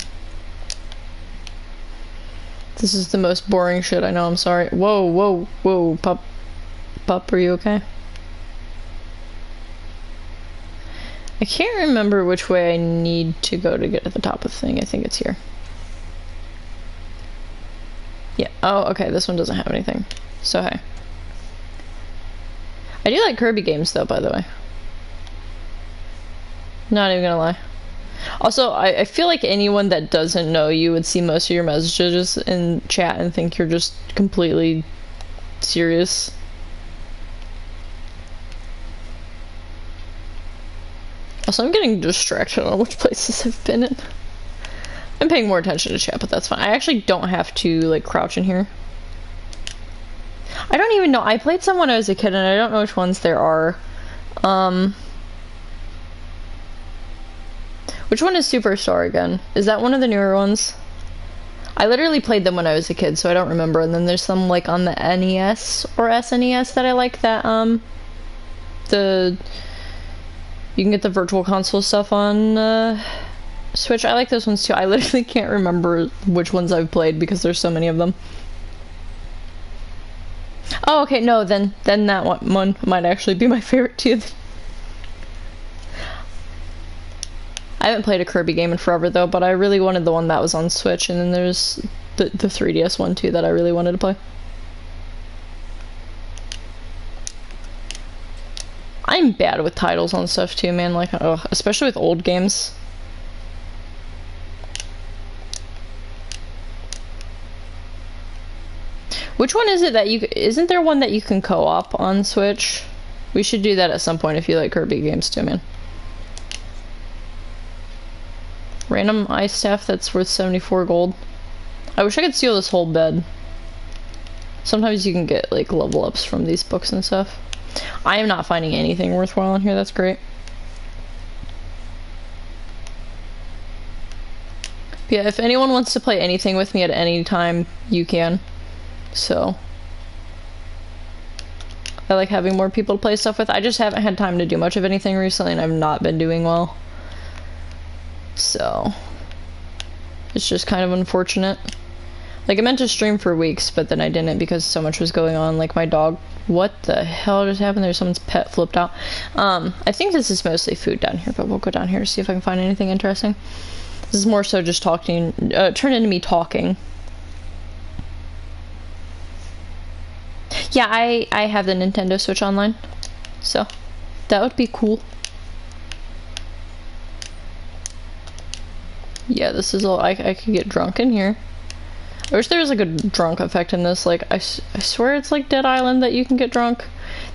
This is the most boring shit I know, I'm sorry. Whoa, whoa, whoa, pup. Pup, are you okay? I can't remember which way I need to go to get to the top of the thing. I think it's here. Yeah, oh, okay, this one doesn't have anything. So, hey. I do like Kirby games, though, by the way. Not even gonna lie. Also, I feel like anyone that doesn't know you would see most of your messages in chat and think you're just completely serious. Also, I'm getting distracted on which places I've been in. I'm paying more attention to chat, but that's fine. I actually don't have to, like, crouch in here. I don't even know. I played some when I was a kid, and I don't know which ones there are. Which one is Superstar again? Is that one of the newer ones? I literally played them when I was a kid, so I don't remember. And then there's some, like, on the NES or SNES that I like that, you can get the virtual console stuff on, Switch. I like those ones too. I literally can't remember which ones I've played because there's so many of them. Oh, okay, no, then that one might actually be my favorite too. I haven't played a Kirby game in forever though, but I really wanted the one that was on Switch, and then there's the 3DS one too that I really wanted to play. I'm bad with titles on stuff too, man, like, ugh, especially with old games. Which one is it that isn't there one that you can co-op on Switch? We should do that at some point if you like Kirby games too, man. Random ice staff that's worth 74 gold. I wish I could steal this whole bed. Sometimes you can get, like, level ups from these books and stuff. I am not finding anything worthwhile in here, that's great. But yeah, if anyone wants to play anything with me at any time, you can. So, I like having more people to play stuff with. I just haven't had time to do much of anything recently, and I've not been doing well. So, it's just kind of unfortunate. Like, I meant to stream for weeks, but then I didn't because so much was going on. Like, my dog, what the hell just happened? There's someone's pet flipped out. I think this is mostly food down here, but we'll go down here to see if I can find anything interesting. This is more so just talking, turned into me talking. Yeah, I have the Nintendo Switch Online, so that would be cool. Yeah, this is all, I could get drunk in here. I wish there was like a drunk effect in this. Like, I swear it's like Dead Island that you can get drunk.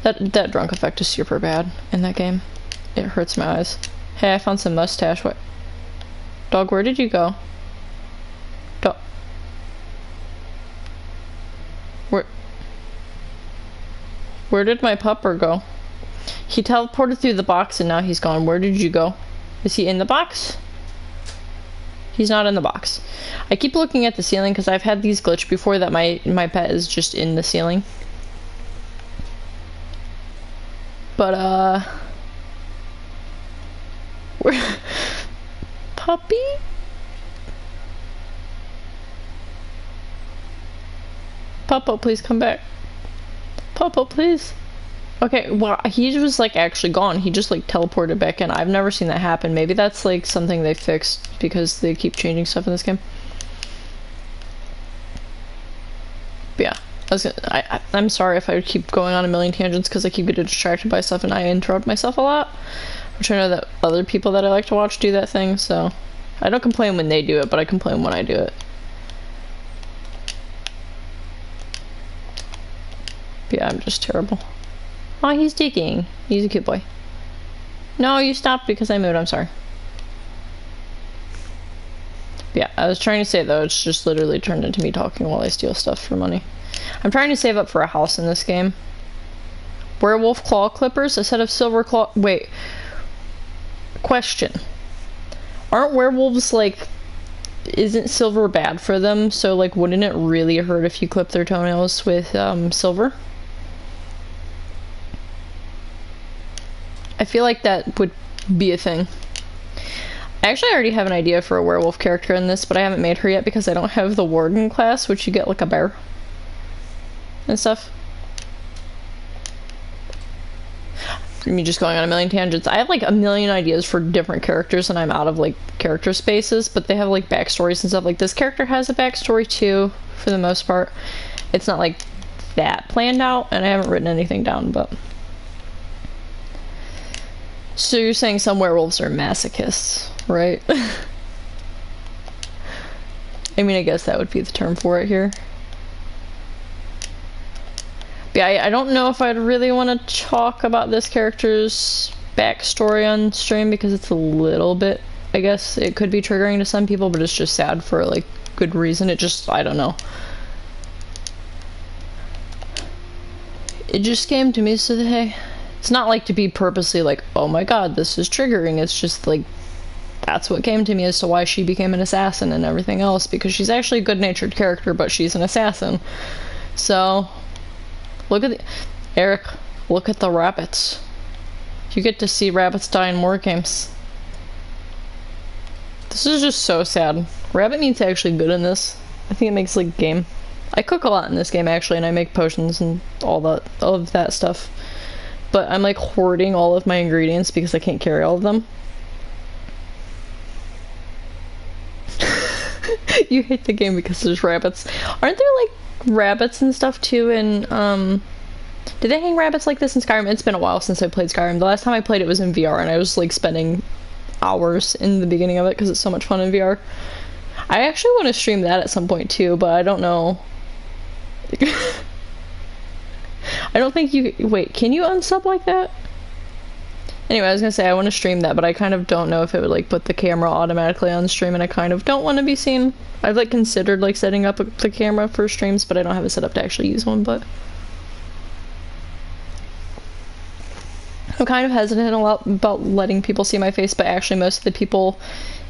That drunk effect is super bad in that game. It hurts my eyes. Hey, I found some mustache. What? Dog, where did you go? Dog. Where did my pupper go? He teleported through the box and now he's gone. Where did you go? Is he in the box? He's not in the box. I keep looking at the ceiling because I've had these glitch before that my pet is just in the ceiling. But, where? Puppy? Puppo, please come back. Puppo, please. Okay, well, he was like actually gone. He just like teleported back in. I've never seen that happen. Maybe that's like something they fixed because they keep changing stuff in this game. But yeah, I'm sorry if I keep going on a million tangents because I keep getting distracted by stuff and I interrupt myself a lot. Which I know that other people that I like to watch do that thing, so I don't complain when they do it, but I complain when I do it. But yeah, I'm just terrible. Oh, he's digging. He's a cute boy. No, you stopped because I moved. I'm sorry. But yeah, I was trying to say though, it's just literally turned into me talking while I steal stuff for money. I'm trying to save up for a house in this game. Werewolf claw clippers, a set of silver claw. Wait. Question. Aren't werewolves like... Isn't silver bad for them? So like, wouldn't it really hurt if you clip their toenails with silver? I feel like that would be a thing. I actually already have an idea for a werewolf character in this, but I haven't made her yet because I don't have the warden class, which you get like a bear and stuff. Me just going on a million tangents. I have like a million ideas for different characters and I'm out of like character spaces, but they have like backstories and stuff. Like this character has a backstory too, for the most part. It's not like that planned out, and I haven't written anything down, but... So you're saying some werewolves are masochists, right? I mean, I guess that would be the term for it here. But yeah, I don't know if I'd really want to talk about this character's backstory on stream because it's a little bit, I guess, it could be triggering to some people, but it's just sad for, like, good reason. It just, I don't know. It just came to me, so hey. It's not like to be purposely like, oh my god, this is triggering. It's just like, that's what came to me as to why she became an assassin and everything else, because she's actually a good-natured character, but she's an assassin. So, look at the... Eric, look at the rabbits. You get to see rabbits die in war games. This is just so sad. Rabbit meat's actually good in this. I think it makes, like, game. I cook a lot in this game, actually, and I make potions and all of that stuff. But I'm like hoarding all of my ingredients because I can't carry all of them. You hate the game because there's rabbits. Aren't there like rabbits and stuff too in, do they hang rabbits like this in Skyrim? It's been a while since I played Skyrim. The last time I played it was in VR and I was like spending hours in the beginning of it because it's so much fun in VR. I actually want to stream that at some point too, but I don't know. I don't think you... Wait, can you unsub like that? Anyway, I was gonna say I want to stream that, but I kind of don't know if it would like put the camera automatically on stream, and I kind of don't want to be seen. I've like considered like setting up the camera for streams, but I don't have it set up to actually use one, but... I'm kind of hesitant a lot about letting people see my face, but actually most of the people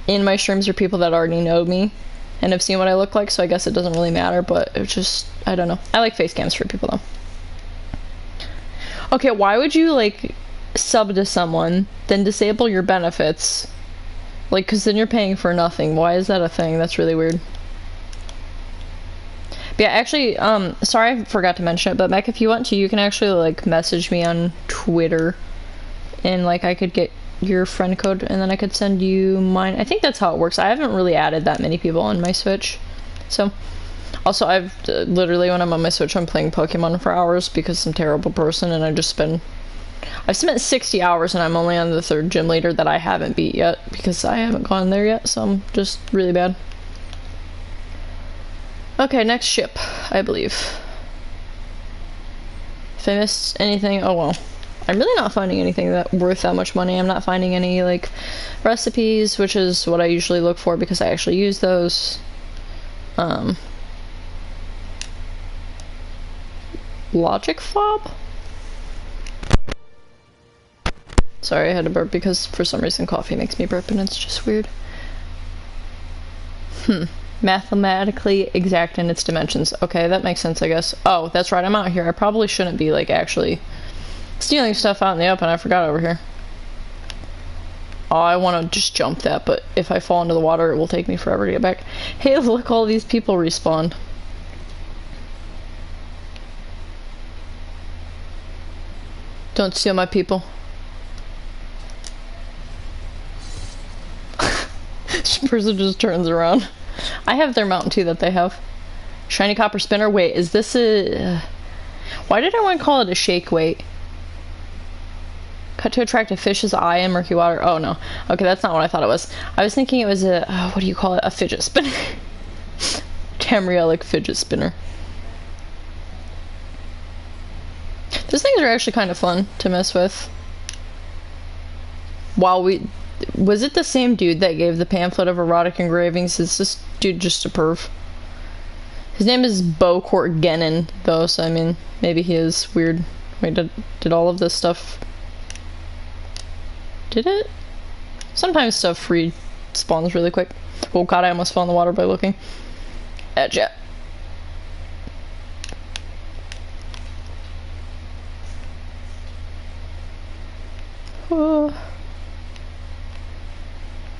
in my streams are people that already know me and have seen what I look like, so I guess it doesn't really matter, but it's just... I don't know. I like face cams for people though. Okay, why would you, like, sub to someone, then disable your benefits? Like, because then you're paying for nothing. Why is that a thing? That's really weird. But yeah, actually, sorry I forgot to mention it, but Mech, if you want to, you can actually, like, message me on Twitter, and, like, I could get your friend code, and then I could send you mine. I think that's how it works. I haven't really added that many people on my Switch, so... Also, I've literally, when I'm on my Switch, I'm playing Pokemon for hours because I'm a terrible person, and I've spent 60 hours, and I'm only on the 3rd gym leader that I haven't beat yet because I haven't gone there yet, so I'm just really bad. Okay, next ship, I believe. If I missed anything, oh well. I'm really not finding anything that worth that much money. I'm not finding any like recipes, which is what I usually look for because I actually use those. Logic fob? Sorry, I had to burp because for some reason coffee makes me burp and it's just weird. Mathematically exact in its dimensions. Okay, that makes sense, I guess. Oh, that's right, I'm out here. I probably shouldn't be, like, actually stealing stuff out in the open. I forgot over here. Oh, I want to just jump that, but if I fall into the water, it will take me forever to get back. Hey, look, all these people respawned. Don't steal my people. This person just turns around. I have their mount too that they have. Shiny copper spinner. Wait, is this a... Why did I want to call it a shake weight? Cut to attract a fish's eye in murky water. Oh no. Okay, that's not what I thought it was. I was thinking it was a... what do you call it? A fidget spinner. Tamrielic fidget spinner. Those things are actually kind of fun to mess with. While we... Was it the same dude that gave the pamphlet of erotic engravings? Is this dude just a perv? His name is Bocort Genin, though, so I mean, maybe he is weird. Wait, did all of this stuff... Did it? Sometimes stuff respawns really quick. Oh god, I almost fell in the water by looking at Jet.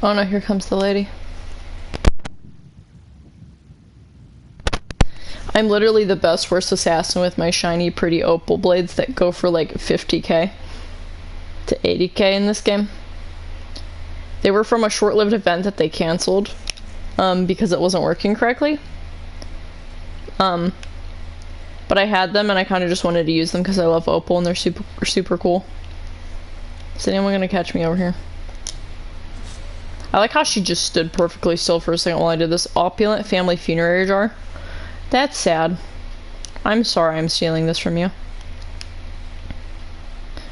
Oh no, here comes the lady. I'm literally the best worst assassin with my shiny pretty opal blades that go for like 50k to 80k in this game. They were from a short-lived event that they canceled because it wasn't working correctly. But I had them and I kind of just wanted to use them because I love opal and they're super cool. Is anyone gonna catch me over here? I like how she just stood perfectly still for a second while I did this. Opulent family funerary jar. That's sad. I'm sorry I'm stealing this from you.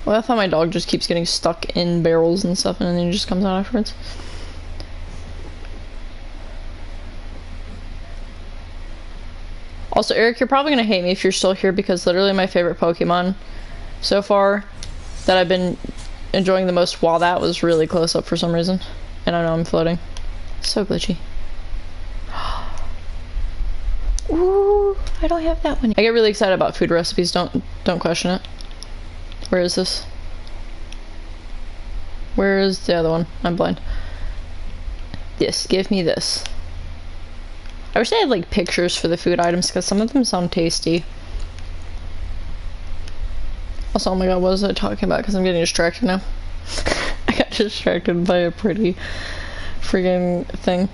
Well, I thought my dog just keeps getting stuck in barrels and stuff and then he just comes out afterwards. Also, Eric, you're probably gonna hate me if you're still here because literally my favorite Pokemon so far that I've been enjoying the most while that was really close up for some reason. And I know I'm floating. So glitchy. Ooh, I don't have that one. I get really excited about food recipes, don't question it. Where is this? Where is the other one? I'm blind. This, give me this. I wish they had like pictures for the food items because some of them sound tasty. Also, oh my god, what was I talking about? Because I'm getting distracted now. I got distracted by a pretty friggin' thing.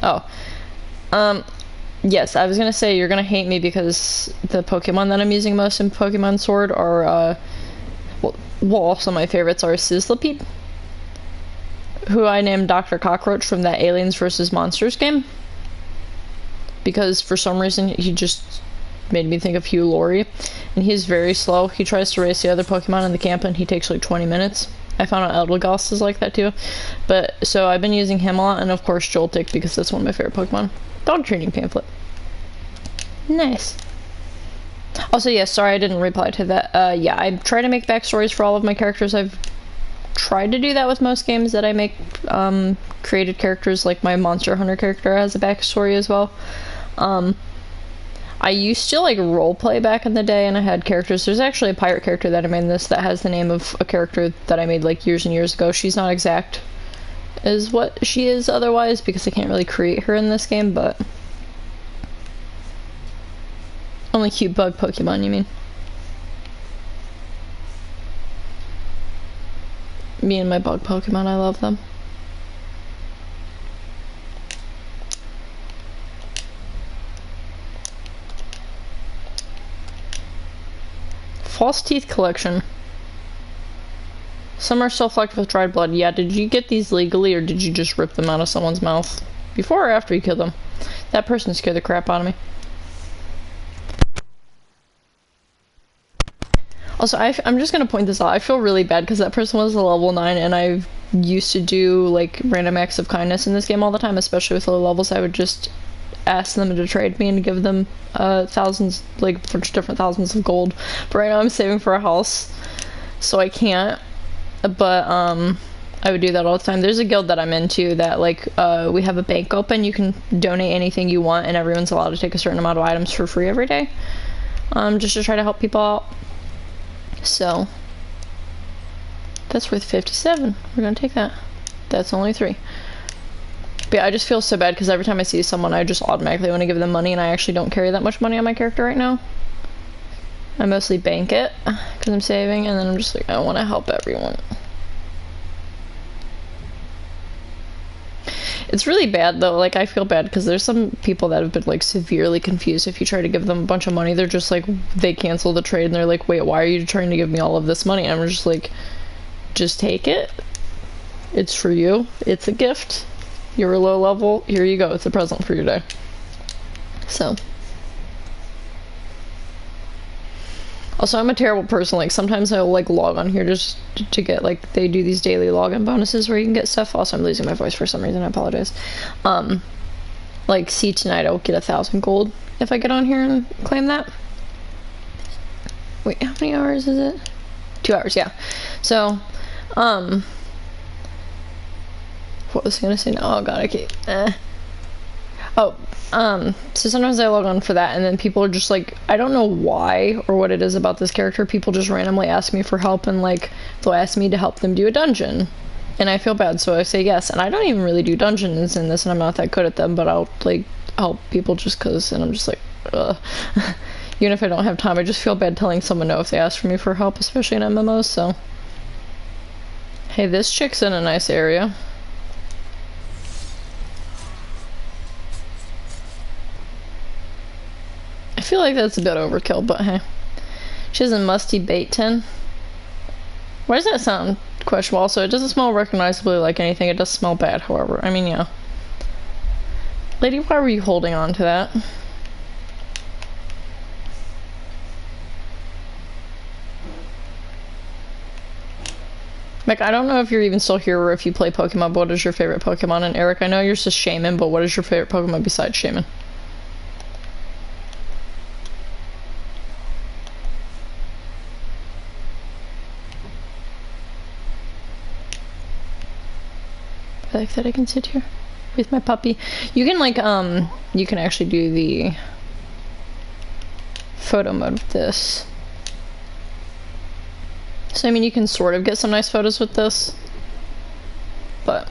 Oh. Yes, I was gonna say you're gonna hate me because the Pokemon that I'm using most in Pokemon Sword are, well, also my favorites are Sizzlipede, who I named Dr. Cockroach from that Aliens vs. Monsters game. Because for some reason he just made me think of Hugh Laurie. And he's very slow. He tries to race the other Pokemon in the camp and he takes like 20 minutes. I found out Eldegoss is like that too. But, so I've been using him a lot, and of course Joltik because that's one of my favorite Pokemon. Dog training pamphlet. Nice. Also, yes, sorry I didn't reply to that. Yeah, I try to make backstories for all of my characters. I've tried to do that with most games that I make created characters, like my Monster Hunter character has a backstory as well. I used to like roleplay back in the day and I had characters. There's actually a pirate character that I made in this that has the name of a character that I made like years and years ago. She's not exact as what she is otherwise because I can't really create her in this game, but only cute bug Pokemon, you mean? Me and my bug Pokemon, I love them. False teeth collection. Some are still flecked with dried blood. Yeah, did you get these legally or did you just rip them out of someone's mouth? Before or after you killed them? That person scared the crap out of me. Also, I'm just gonna point this out. I feel really bad because that person was a level 9 and I used to do like random acts of kindness in this game all the time, especially with low levels. I would just ask them to trade me and give them thousands, like different thousands of gold. But right now I'm saving for a house, so I can't. But I would do that all the time. There's a guild that I'm into that like we have a bank open. You can donate anything you want, and everyone's allowed to take a certain amount of items for free every day. Just to try to help people out. So that's worth 57. We're gonna take that. That's only 3. But yeah, I just feel so bad because every time I see someone, I just automatically want to give them money, and I actually don't carry that much money on my character right now. I mostly bank it because I'm saving, and then I'm just like, I want to help everyone. It's really bad though. Like, I feel bad because there's some people that have been like severely confused. If you try to give them a bunch of money, they're just like, they cancel the trade and they're like, wait, why are you trying to give me all of this money? And I'm just like, just take it. It's for you. It's a gift. You're a low level. Here you go. It's a present for your day. So. Also, I'm a terrible person. Like, sometimes I'll like log on here just to get like, they do these daily login bonuses where you can get stuff. Also, I'm losing my voice for some reason. I apologize. Like, see tonight, I'll get 1,000 gold if I get on here and claim that. Wait, how many hours is it? 2 hours, yeah. So, what was I gonna say? No, oh god, I can't. So sometimes I log on for that, and then people are just like, I don't know why or what it is about this character, people just randomly ask me for help, and like, they'll ask me to help them do a dungeon. And I feel bad, so I say yes. And I don't even really do dungeons in this, and I'm not that good at them, but I'll like help people just cause, and I'm just like, ugh. Even if I don't have time, I just feel bad telling someone no if they ask for me for help, especially in MMOs, so. Hey, this chick's in a nice area. I feel like that's a bit overkill, but hey. She has a musty bait tin. Why does that sound questionable? Also, it doesn't smell recognizably like anything. It does smell bad, however. I mean, yeah. Lady, why were you holding on to that? Mick, I don't know if you're even still here or if you play Pokemon, but what is your favorite Pokemon? And Eric, I know yours is Shaman, but what is your favorite Pokemon besides Shaman? I like that I can sit here with my puppy. You can like, you can actually do the photo mode with this. So, I mean, you can sort of get some nice photos with this, but...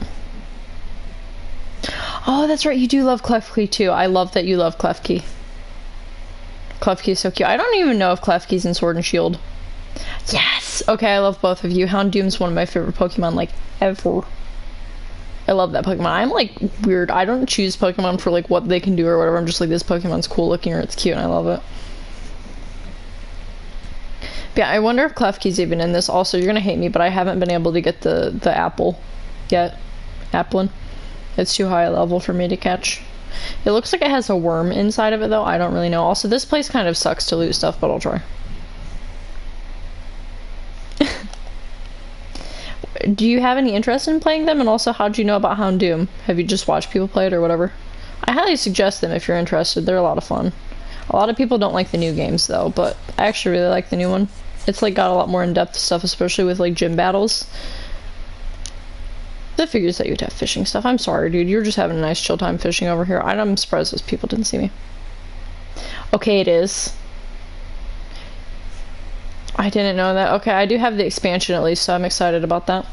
Oh, that's right, you do love Klefki too. I love that you love Klefki. Klefki is so cute. I don't even know if Klefki's in Sword and Shield. Yes! Okay, I love both of you. Houndoom's one of my favorite Pokemon, like, ever. I love that Pokemon. I'm, like, weird. I don't choose Pokemon for, like, what they can do or whatever. I'm just like, this Pokemon's cool looking or it's cute and I love it. But yeah, I wonder if Klefki's even in this. Also, you're gonna hate me, but I haven't been able to get the apple yet. Applin. It's too high a level for me to catch. It looks like it has a worm inside of it, though. I don't really know. Also, this place kind of sucks to loot stuff, but I'll try. Do you have any interest in playing them? And also, how do you know about Houndoom? Have you just watched people play it or whatever? I highly suggest them if you're interested. They're a lot of fun. A lot of people don't like the new games, though, but I actually really like the new one. It's, like, got a lot more in-depth stuff, especially with, like, gym battles. The figures that you'd have fishing stuff. I'm sorry, dude. You're just having a nice chill time fishing over here. I'm surprised those people didn't see me. Okay, it is. I didn't know that. Okay, I do have the expansion at least, so I'm excited about that.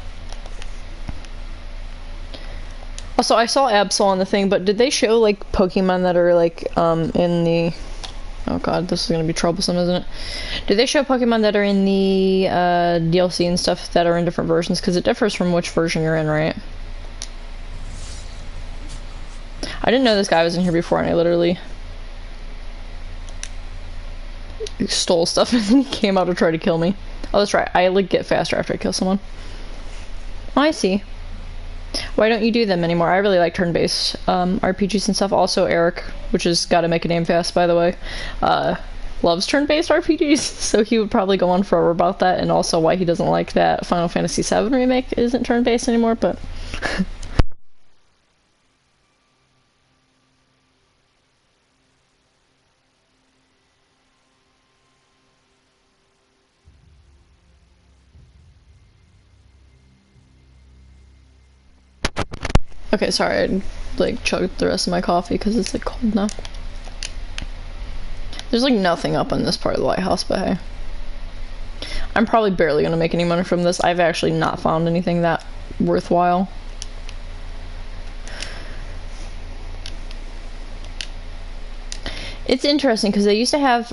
Also, I saw Absol on the thing, but did they show, like, Pokemon that are, like, in the... Oh god, this is gonna be troublesome, isn't it? Did they show Pokemon that are in the, DLC and stuff that are in different versions? Because it differs from which version you're in, right? I didn't know this guy was in here before, and I literally... stole stuff and then he came out to try to kill me. Oh, that's right. I like get faster after I kill someone. Oh, I see. Why don't you do them anymore? I really like turn-based RPGs and stuff. Also, Eric, which has got to make a name fast, by the way. loves turn-based RPGs, so he would probably go on forever about that, and also why he doesn't like that Final Fantasy VII Remake isn't turn-based anymore, but... Okay, sorry, I like chugged the rest of my coffee because it's like cold now. There's like nothing up on this part of the lighthouse, but hey. I'm probably barely gonna make any money from this. I've actually not found anything that worthwhile. It's interesting because they used to have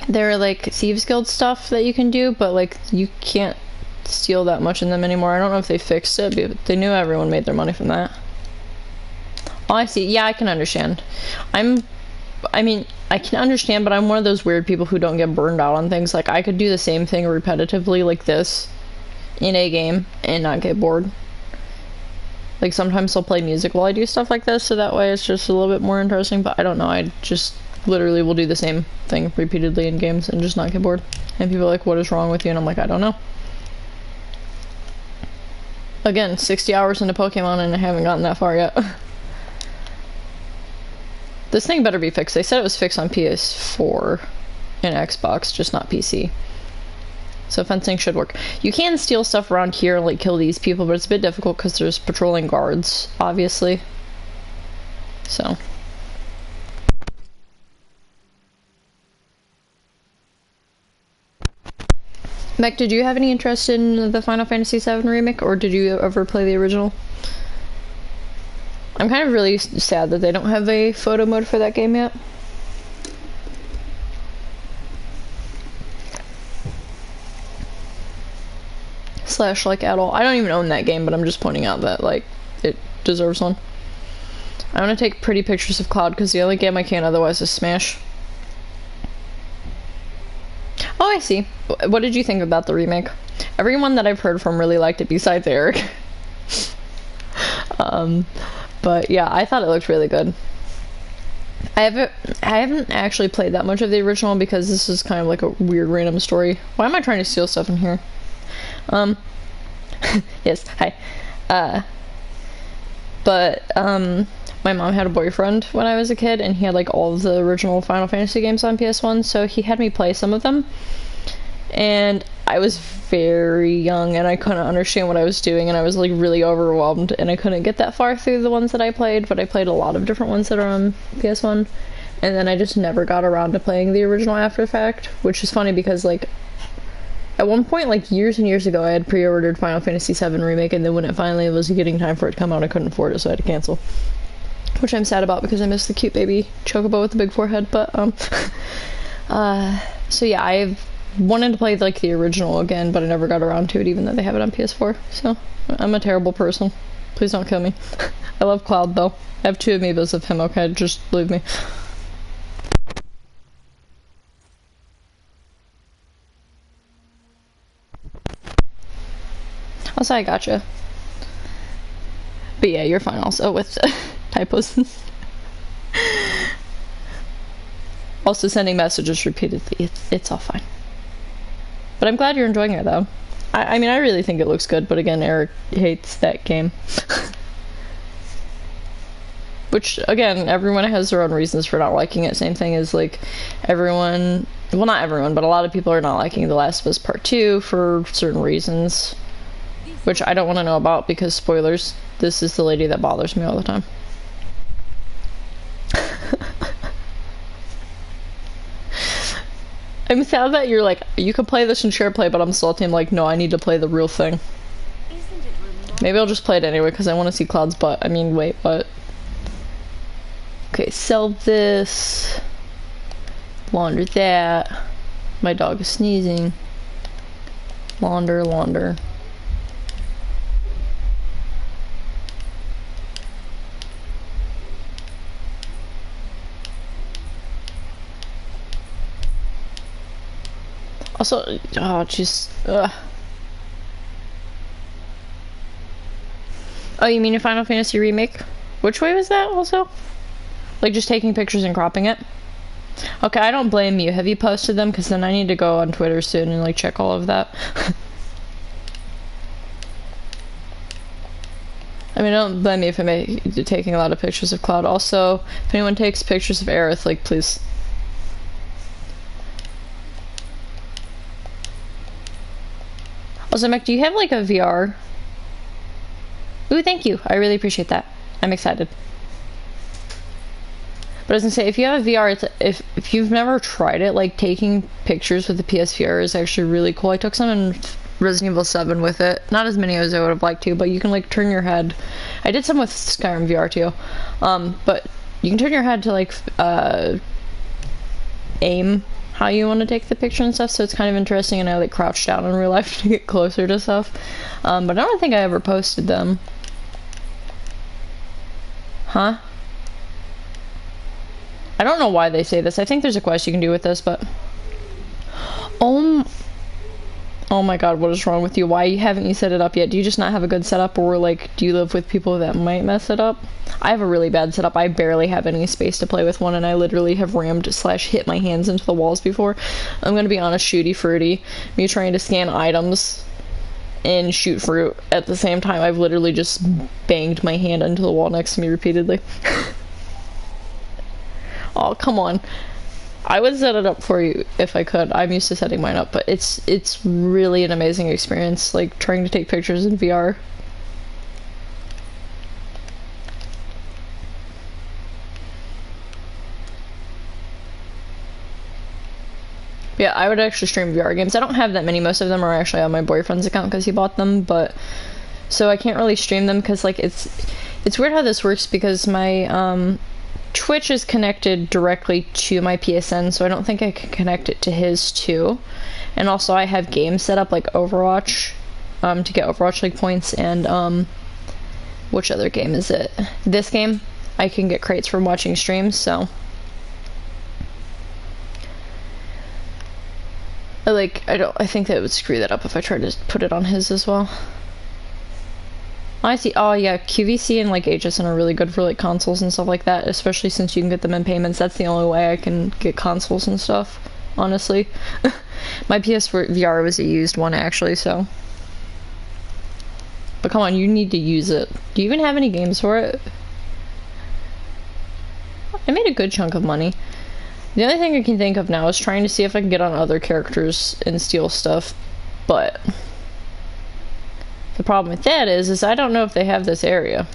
there are like Thieves Guild stuff that you can do, but like you can't steal that much in them anymore. I don't know if they fixed it, but they knew everyone made their money from that. Oh, I see. Yeah, I can understand. I mean, I can understand, but I'm one of those weird people who don't get burned out on things. Like, I could do the same thing repetitively like this in a game and not get bored. Like, sometimes I'll play music while I do stuff like this, so that way it's just a little bit more interesting, but I don't know, I just literally will do the same thing repeatedly in games and just not get bored. And people are like, what is wrong with you? And I'm like, I don't know. Again, 60 hours into Pokemon and I haven't gotten that far yet. This thing better be fixed. They said it was fixed on PS4 and Xbox, just not PC. So fencing should work. You can steal stuff around here and like kill these people, but it's a bit difficult because there's patrolling guards, obviously. So. Mech, did you have any interest in the Final Fantasy VII Remake, or did you ever play the original? I'm kind of really sad that they don't have a photo mode for that game yet. Slash, like, at all. I don't even own that game, but I'm just pointing out that, like, it deserves one. I want to take pretty pictures of Cloud, because the only game I can otherwise is Smash. Oh, I see. What did you think about the remake? Everyone that I've heard from really liked it besides Eric. But yeah, I thought it looked really good. I haven't actually played that much of the original because this is kind of like a weird random story. Why am I trying to steal stuff in here? Yes, hi. My mom had a boyfriend when I was a kid, and he had like all of the original Final Fantasy games on PS1, so he had me play some of them. And I was very young, and I couldn't understand what I was doing, and I was like really overwhelmed, and I couldn't get that far through the ones that I played, but I played a lot of different ones that are on PS1, and then I just never got around to playing the original after the fact, which is funny because like at one point, like years and years ago, I had pre-ordered Final Fantasy VII Remake, and then when it finally was getting time for it to come out, I couldn't afford it, so I had to cancel. Which I'm sad about because I miss the cute baby chocobo with the big forehead, but, so yeah, I've wanted to play, like, the original again, but I never got around to it, even though they have it on PS4, so I'm a terrible person. Please don't kill me. I love Cloud, though. I have 2 amiibos of him, okay? Just leave me. Also, I gotcha. But yeah, you're fine also with typos. Also sending messages repeatedly. It's all fine. But I'm glad you're enjoying it though. I mean, I really think it looks good, but again, Eric hates that game. Which, again, everyone has their own reasons for not liking it. Same thing as, like, everyone... Well, not everyone, but a lot of people are not liking The Last of Us Part 2 for certain reasons. Which I don't want to know about because, spoilers, this is the lady that bothers me all the time. I'm sad that you're like, you can play this in share play, but I'm salty. I'm like, no, I need to play the real thing. Maybe I'll just play it anyway because I want to see Cloud's butt. I mean, wait, what? Okay, sell this. Launder that. My dog is sneezing. Launder, launder. Also, oh, jeez. Oh, you mean a Final Fantasy remake? Which way was that, also? Like, just taking pictures and cropping it? Okay, I don't blame you. Have you posted them? Because then I need to go on Twitter soon and like check all of that. I mean, I don't blame me if I'm taking a lot of pictures of Cloud. Also, if anyone takes pictures of Aerith, like, please. Also, Mech, do you have like a VR? Ooh, thank you. I really appreciate that. I'm excited. But I was gonna say, if you have a VR, if you've never tried it, like taking pictures with the PSVR is actually really cool. I took some in Resident Evil 7 with it. Not as many as I would have liked to, but you can like turn your head. I did some with Skyrim VR too. But you can turn your head to like aim how you want to take the picture and stuff, so it's kind of interesting, and I like crouch down in real life to get closer to stuff. But I don't think I ever posted them. Huh? I don't know why they say this. I think there's a quest you can do with this, but... Oh my god, what is wrong with you? Why haven't you set it up yet? Do you just not have a good setup, or like, do you live with people that might mess it up? I have a really bad setup. I barely have any space to play with one, and I literally have rammed / hit my hands into the walls before. I'm gonna be honest, shooty fruity. Me trying to scan items and shoot fruit at the same time. I've literally just banged my hand into the wall next to me repeatedly. Oh, come on. I would set it up for you if I could. I'm used to setting mine up, but it's really an amazing experience, like trying to take pictures in VR. Yeah, I would actually stream VR games. I don't have that many. Most of them are actually on my boyfriend's account because he bought them, but so I can't really stream them because like it's weird how this works because my Twitch is connected directly to my PSN, so I don't think I can connect it to his too. And also I have games set up like Overwatch to get Overwatch League points, and which other game is it? This game. I can get crates from watching streams, so I think that would screw that up if I tried to put it on his as well. I see. Oh yeah, QVC and like HSN are really good for like consoles and stuff like that, especially since you can get them in payments. That's the only way I can get consoles and stuff, honestly. My PSVR was a used one actually, so. But come on, you need to use it. Do you even have any games for it? I made a good chunk of money. The only thing I can think of now is trying to see if I can get on other characters and steal stuff, but the problem with that is I don't know if they have this area.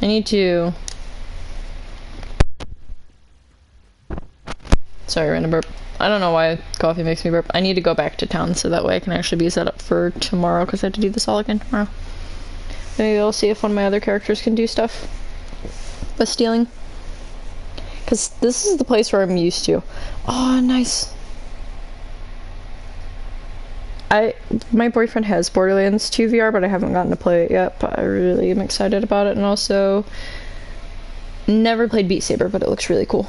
I need to... Sorry, random burp. I don't know why coffee makes me burp. I need to go back to town so that way I can actually be set up for tomorrow, because I have to do this all again tomorrow. Maybe I'll see if one of my other characters can do stuff with stealing. Because this is the place where I'm used to. Oh, nice. My boyfriend has Borderlands 2 VR, but I haven't gotten to play it yet, but I really am excited about it. And also, never played Beat Saber, but it looks really cool.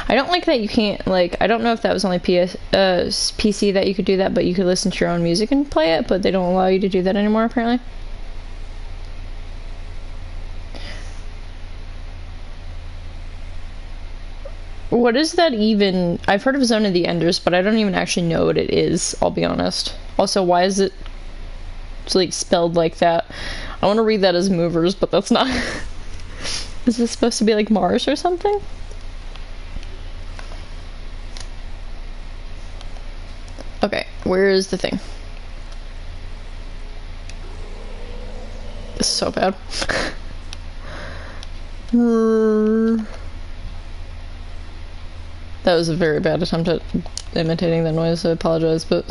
I don't like that you can't, like, I don't know if that was only PC that you could do that, but you could listen to your own music and play it, but they don't allow you to do that anymore, apparently. What is that even? I've heard of Zone of the Enders, but I don't even actually know what it is, I'll be honest. Also, why is it like spelled like that? I want to read that as movers, but that's not. Is this supposed to be like Mars or something? Okay, where is the thing? This is so bad. That was a very bad attempt at imitating that noise, I apologize, but...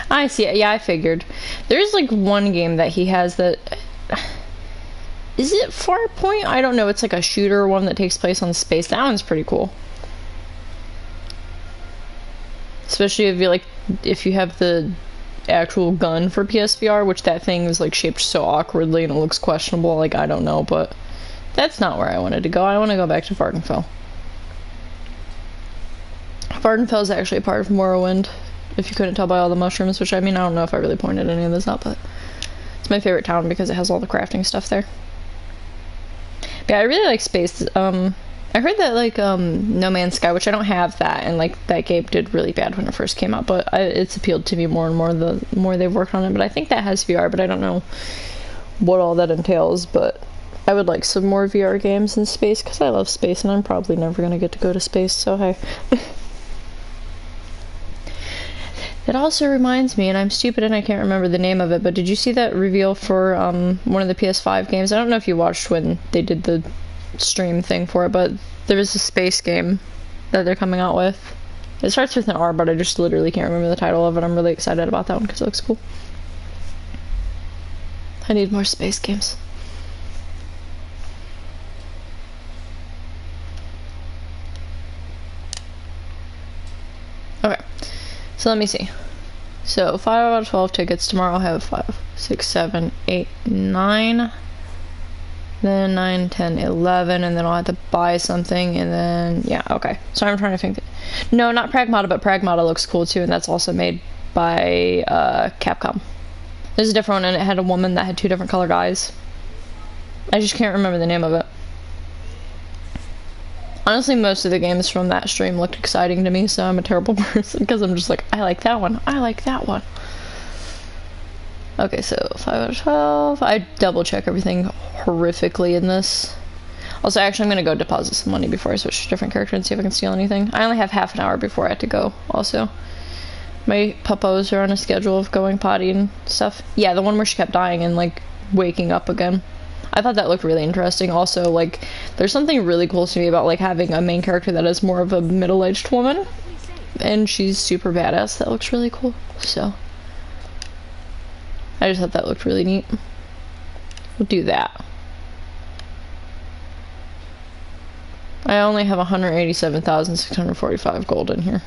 I see, yeah, I figured. There's like one game that he has that... Is it Farpoint? I don't know, it's like a shooter one that takes place on space. That one's pretty cool. Especially if you have the actual gun for PSVR, which that thing is like shaped so awkwardly and it looks questionable, like I don't know, but that's not where I wanted to go. I want to go back to Vardenfell. Vardenfell is actually a part of Morrowind, if you couldn't tell by all the mushrooms, which I mean, I don't know if I really pointed any of this out, but it's my favorite town because it has all the crafting stuff there. But yeah, I really like space. I heard that, like, No Man's Sky, which I don't have that, and, like, that game did really bad when it first came out, but it's appealed to me more and more the more they've worked on it, but I think that has VR, but I don't know what all that entails, but I would like some more VR games in space, because I love space, and I'm probably never going to get to go to space, so hey. That also reminds me, and I'm stupid and I can't remember the name of it, but did you see that reveal for one of the PS5 games? I don't know if you watched when they did the stream thing for it, but there is a space game that they're coming out with. It starts with an R, but I just literally can't remember the title of it. I'm really excited about that one because it looks cool. I need more space games. Okay, so let me see. So 5 out of 12 tickets. Tomorrow I'll have 5, 6, 7, 8, 9. Then 9, 10, 11, and then I'll have to buy something, and then, yeah, okay. So I'm trying to think. No, not Pragmata, but Pragmata looks cool too, and that's also made by Capcom. There's a different one, and it had a woman that had 2 different colored eyes. I just can't remember the name of it. Honestly, most of the games from that stream looked exciting to me, so I'm a terrible person, because I'm just like, I like that one, I like that one. Okay, so 5 out of 12. I double check everything horrifically in this. Also, actually, I'm gonna go deposit some money before I switch to a different character and see if I can steal anything. I only have half an hour before I have to go, also. My puppos are on a schedule of going potty and stuff. Yeah, the one where she kept dying and, like, waking up again. I thought that looked really interesting. Also, like, there's something really cool to me about, like, having a main character that is more of a middle-aged woman. And she's super badass. That looks really cool, so. I just thought that looked really neat. We'll do that. I only have 187,645 gold in here.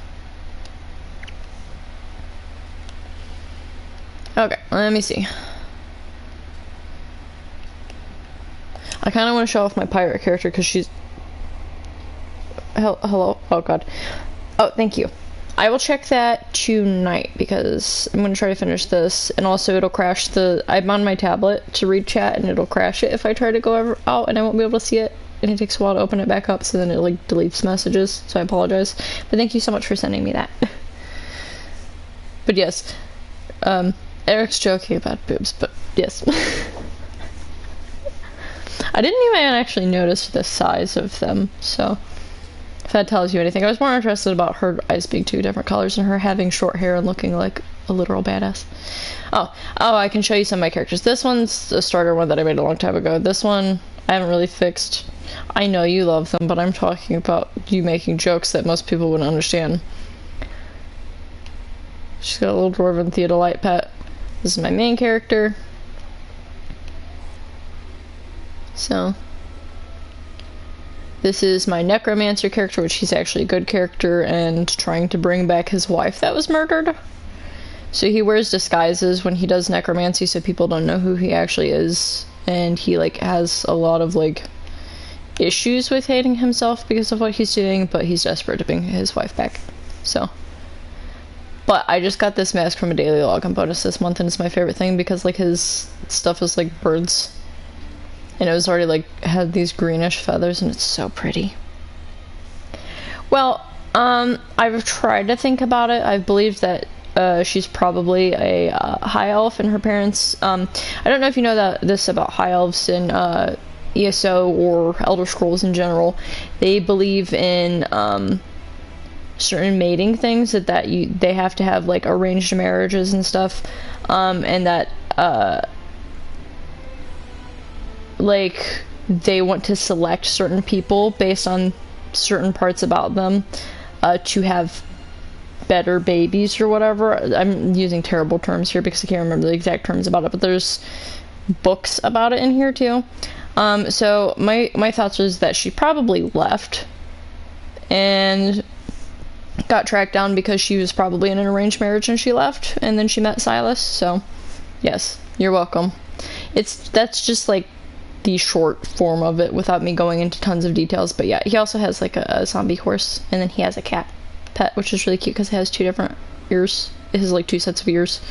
Okay, let me see. I kind of want to show off my pirate character because she's... Hello? Oh, God. Oh, thank you. I will check that tonight because I'm going to try to finish this, and also it'll crash the... I'm on my tablet to read chat, and it'll crash it if I try to go out, and I won't be able to see it, and it takes a while to open it back up, so then it, like, deletes messages, so I apologize. But thank you so much for sending me that. But yes, Eric's joking about boobs, but yes. I didn't even actually notice the size of them, so... if that tells you anything. I was more interested about her eyes being 2 different colors and her having short hair and looking like a literal badass. Oh, I can show you some of my characters. This one's a starter one that I made a long time ago. This one, I haven't really fixed. I know you love them, but I'm talking about you making jokes that most people wouldn't understand. She's got a little dwarven theodolite pet. This is my main character. So... this is my necromancer character, which he's actually a good character and trying to bring back his wife that was murdered. So he wears disguises when he does necromancy so people don't know who he actually is. And he, like, has a lot of, like, issues with hating himself because of what he's doing, but he's desperate to bring his wife back. So. But I just got this mask from a daily login bonus this month, and it's my favorite thing because, like, his stuff is, like, birds. And it was already, like, had these greenish feathers, and it's so pretty. Well, I've tried to think about it. I believe that she's probably a high elf, and her parents... I don't know if you know this about high elves in ESO or Elder Scrolls in general. They believe in certain mating things, that they have to have, like, arranged marriages and stuff, and that... like, they want to select certain people based on certain parts about them to have better babies or whatever. I'm using terrible terms here because I can't remember the exact terms about it, but there's books about it in here too. So my thoughts was that she probably left and got tracked down because she was probably in an arranged marriage and she left, and then she met Silas. So yes, you're welcome. That's just like the short form of it without me going into tons of details. But yeah, he also has like a zombie horse, and then he has a cat. pet, which is really cute because it has 2 different ears. It has like 2 sets of ears.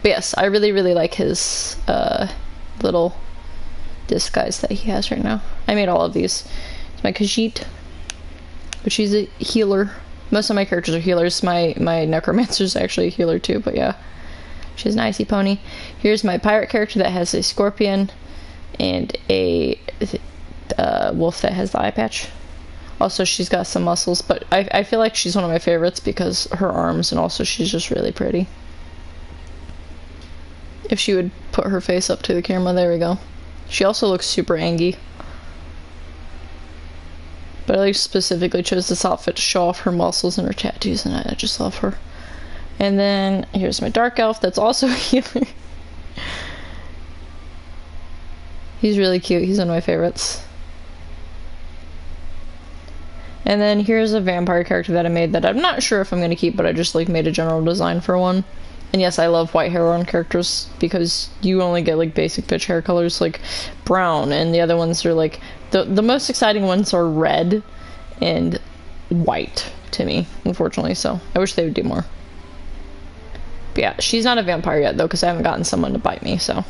But yes, I really, really like his little disguise that he has right now. I made all of these. It's my Khajiit, but she's a healer. Most of my characters are healers. My necromancer's actually a healer too, but yeah. She's an icy pony. Here's my pirate character that has a scorpion and a wolf that has the eye patch. Also, she's got some muscles, but I feel like she's one of my favorites because her arms, and also she's just really pretty. If she would put her face up to the camera, there we go. She also looks super angry. But I like specifically chose this outfit to show off her muscles and her tattoos, and I just love her. And then here's my dark elf that's also a healer. He's really cute. He's one of my favorites. And then here's a vampire character that I made that I'm not sure if I'm going to keep, but I just like made a general design for one. And yes, I love white hair on characters because you only get like basic bitch hair colors like brown, and the other ones are like the most exciting ones are red and white to me, unfortunately, so I wish they would do more. But yeah, she's not a vampire yet though, because I haven't gotten someone to bite me, so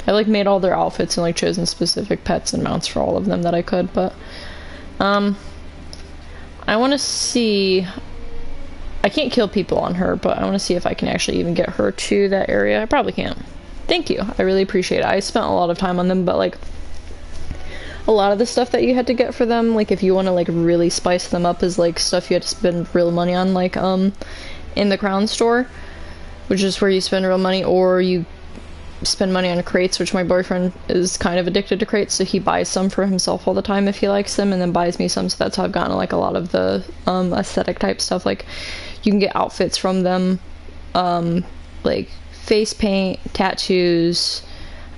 I like made all their outfits and like chosen specific pets and mounts for all of them that I could. But I want to see, I can't kill people on her, but I want to see if I can actually even get her to that area. I probably can't. Thank you, I really appreciate it. I spent a lot of time on them, but like a lot of the stuff that you had to get for them, like if you want to like really spice them up, is like stuff you had to spend real money on, like in the crown store, which is where you spend real money, or you spend money on crates, which my boyfriend is kind of addicted to crates, so he buys some for himself all the time if he likes them, and then buys me some, so that's how I've gotten like a lot of the aesthetic type stuff. Like you can get outfits from them, like face paint, tattoos,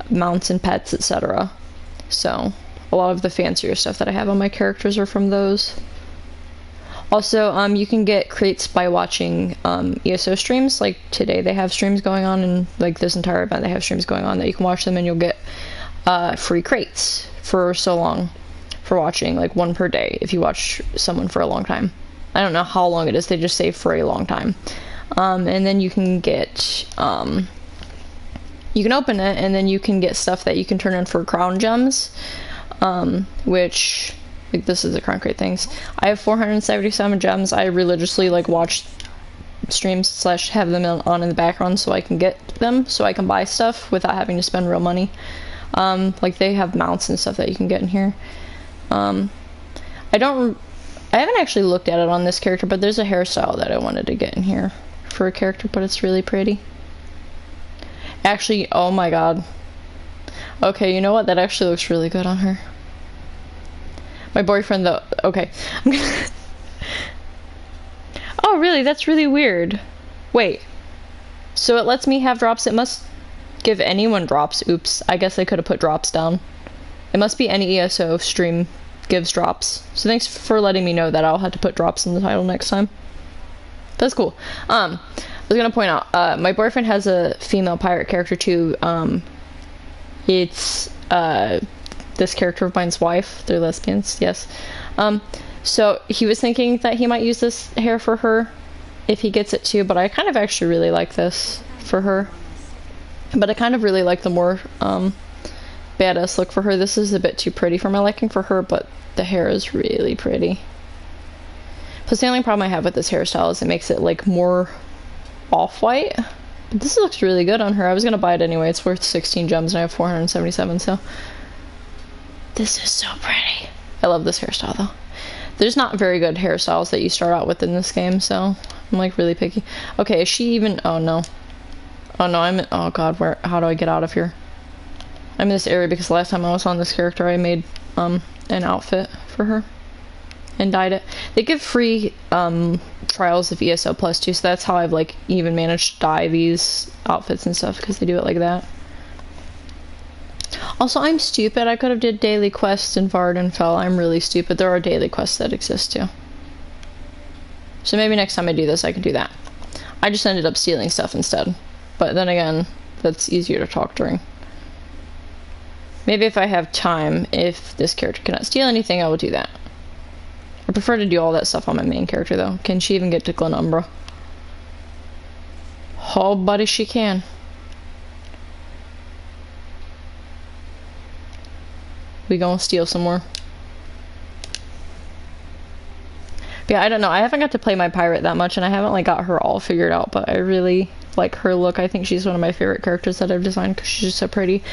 mounts and pets, etc. So a lot of the fancier stuff that I have on my characters are from those. Also, you can get crates by watching ESO streams. Like today they have streams going on, and like this entire event they have streams going on that you can watch them, and you'll get free crates for so long for watching, like 1 per day if you watch someone for a long time. I don't know how long it is, they just say for a long time. And then you can get, you can open it, and then you can get stuff that you can turn in for crown gems, which, like this is the crown crate things. I have 477 gems. I religiously like watch streams slash have them on in the background so I can get them, so I can buy stuff without having to spend real money. Like they have mounts and stuff that you can get in here. I haven't actually looked at it on this character, but there's a hairstyle that I wanted to get in here for a character, but it's really pretty. Actually, oh my god. Okay, you know what? That actually looks really good on her. My boyfriend, though, okay. Oh, really? That's really weird. Wait. So it lets me have drops. It must give anyone drops. Oops. I guess I could have put drops down. It must be any ESO stream gives drops. So thanks for letting me know that. I'll have to put drops in the title next time. That's cool. I was gonna point out, my boyfriend has a female pirate character too. It's, this character of mine's wife. They're lesbians, yes. So he was thinking that he might use this hair for her if he gets it too, but I kind of actually really like this for her. But I kind of really like the more badass look for her. This is a bit too pretty for my liking for her, but the hair is really pretty. Plus the only problem I have with this hairstyle is it makes it like more off-white. But this looks really good on her. I was gonna buy it anyway. It's worth 16 gems and I have 477, so this is so pretty. I love this hairstyle though. There's not very good hairstyles that you start out with in this game, so I'm like really picky. Okay, is she even, oh no. Oh no, I'm in, oh god, where, how do I get out of here? I'm in this area because last time I was on this character I made an outfit for her and dyed it. They give free trials of ESO Plus too, so that's how I've like even managed to dye these outfits and stuff, because they do it like that. Also, I'm stupid. I could have did daily quests in Vardenfell. I'm really stupid. There are daily quests that exist too. So maybe next time I do this, I can do that. I just ended up stealing stuff instead. But then again, that's easier to talk during. Maybe if I have time, if this character cannot steal anything, I will do that. prefer to do all that stuff on my main character, though. Can she even get to Glenumbra? Oh, buddy, she can. We gonna steal some more. But yeah, I don't know. I haven't got to play my pirate that much, and I haven't like got her all figured out. But I really like her look. I think she's one of my favorite characters that I've designed because she's just so pretty.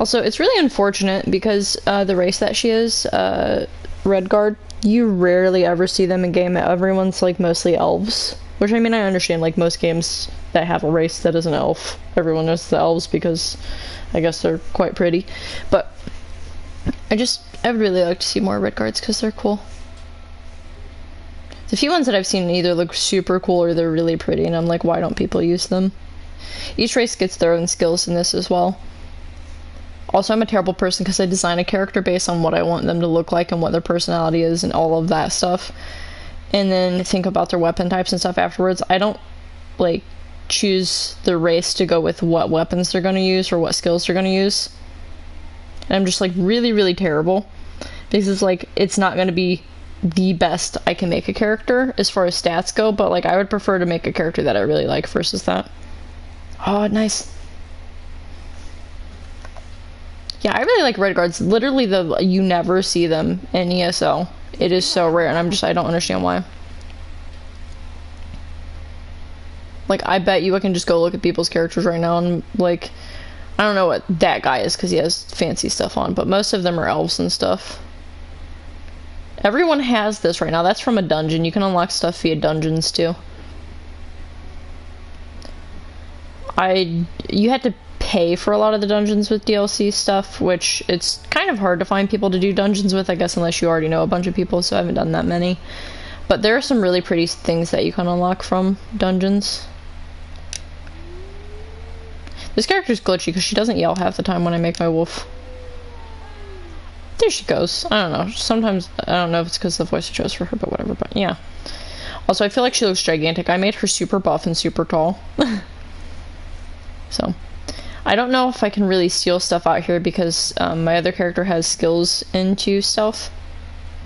Also, it's really unfortunate because the race that she is, Redguard, you rarely ever see them in game. Everyone's like mostly elves, which I mean I understand. Like most games that have a race that is an elf, everyone knows the elves because I guess they're quite pretty. But I'd really like to see more Redguards because they're cool. The few ones that I've seen either look super cool or they're really pretty, and I'm like, why don't people use them? Each race gets their own skills in this as well. Also, I'm a terrible person because I design a character based on what I want them to look like and what their personality is and all of that stuff. And then think about their weapon types and stuff afterwards. I don't, like, choose the race to go with what weapons they're going to use or what skills they're going to use. And I'm just, like, really, really terrible. Because it's, like, it's not going to be the best I can make a character as far as stats go, but like I would prefer to make a character that I really like versus that. Oh, nice. Yeah, I really like Redguards. Literally, you never see them in ESO. It is so rare, and I don't understand why. Like, I bet you I can just go look at people's characters right now and like, I don't know what that guy is because he has fancy stuff on, but most of them are elves and stuff. Everyone has this right now. That's from a dungeon. You can unlock stuff via dungeons too. You had to pay for a lot of the dungeons with DLC stuff, which it's kind of hard to find people to do dungeons with, I guess, unless you already know a bunch of people, so I haven't done that many. But there are some really pretty things that you can unlock from dungeons. This character's glitchy because she doesn't yell half the time when I make my wolf. There she goes. I don't know. Sometimes, I don't know if it's because the voice I chose for her, but whatever. But yeah. Also, I feel like she looks gigantic. I made her super buff and super tall. So, I don't know if I can really steal stuff out here because my other character has skills into stealth.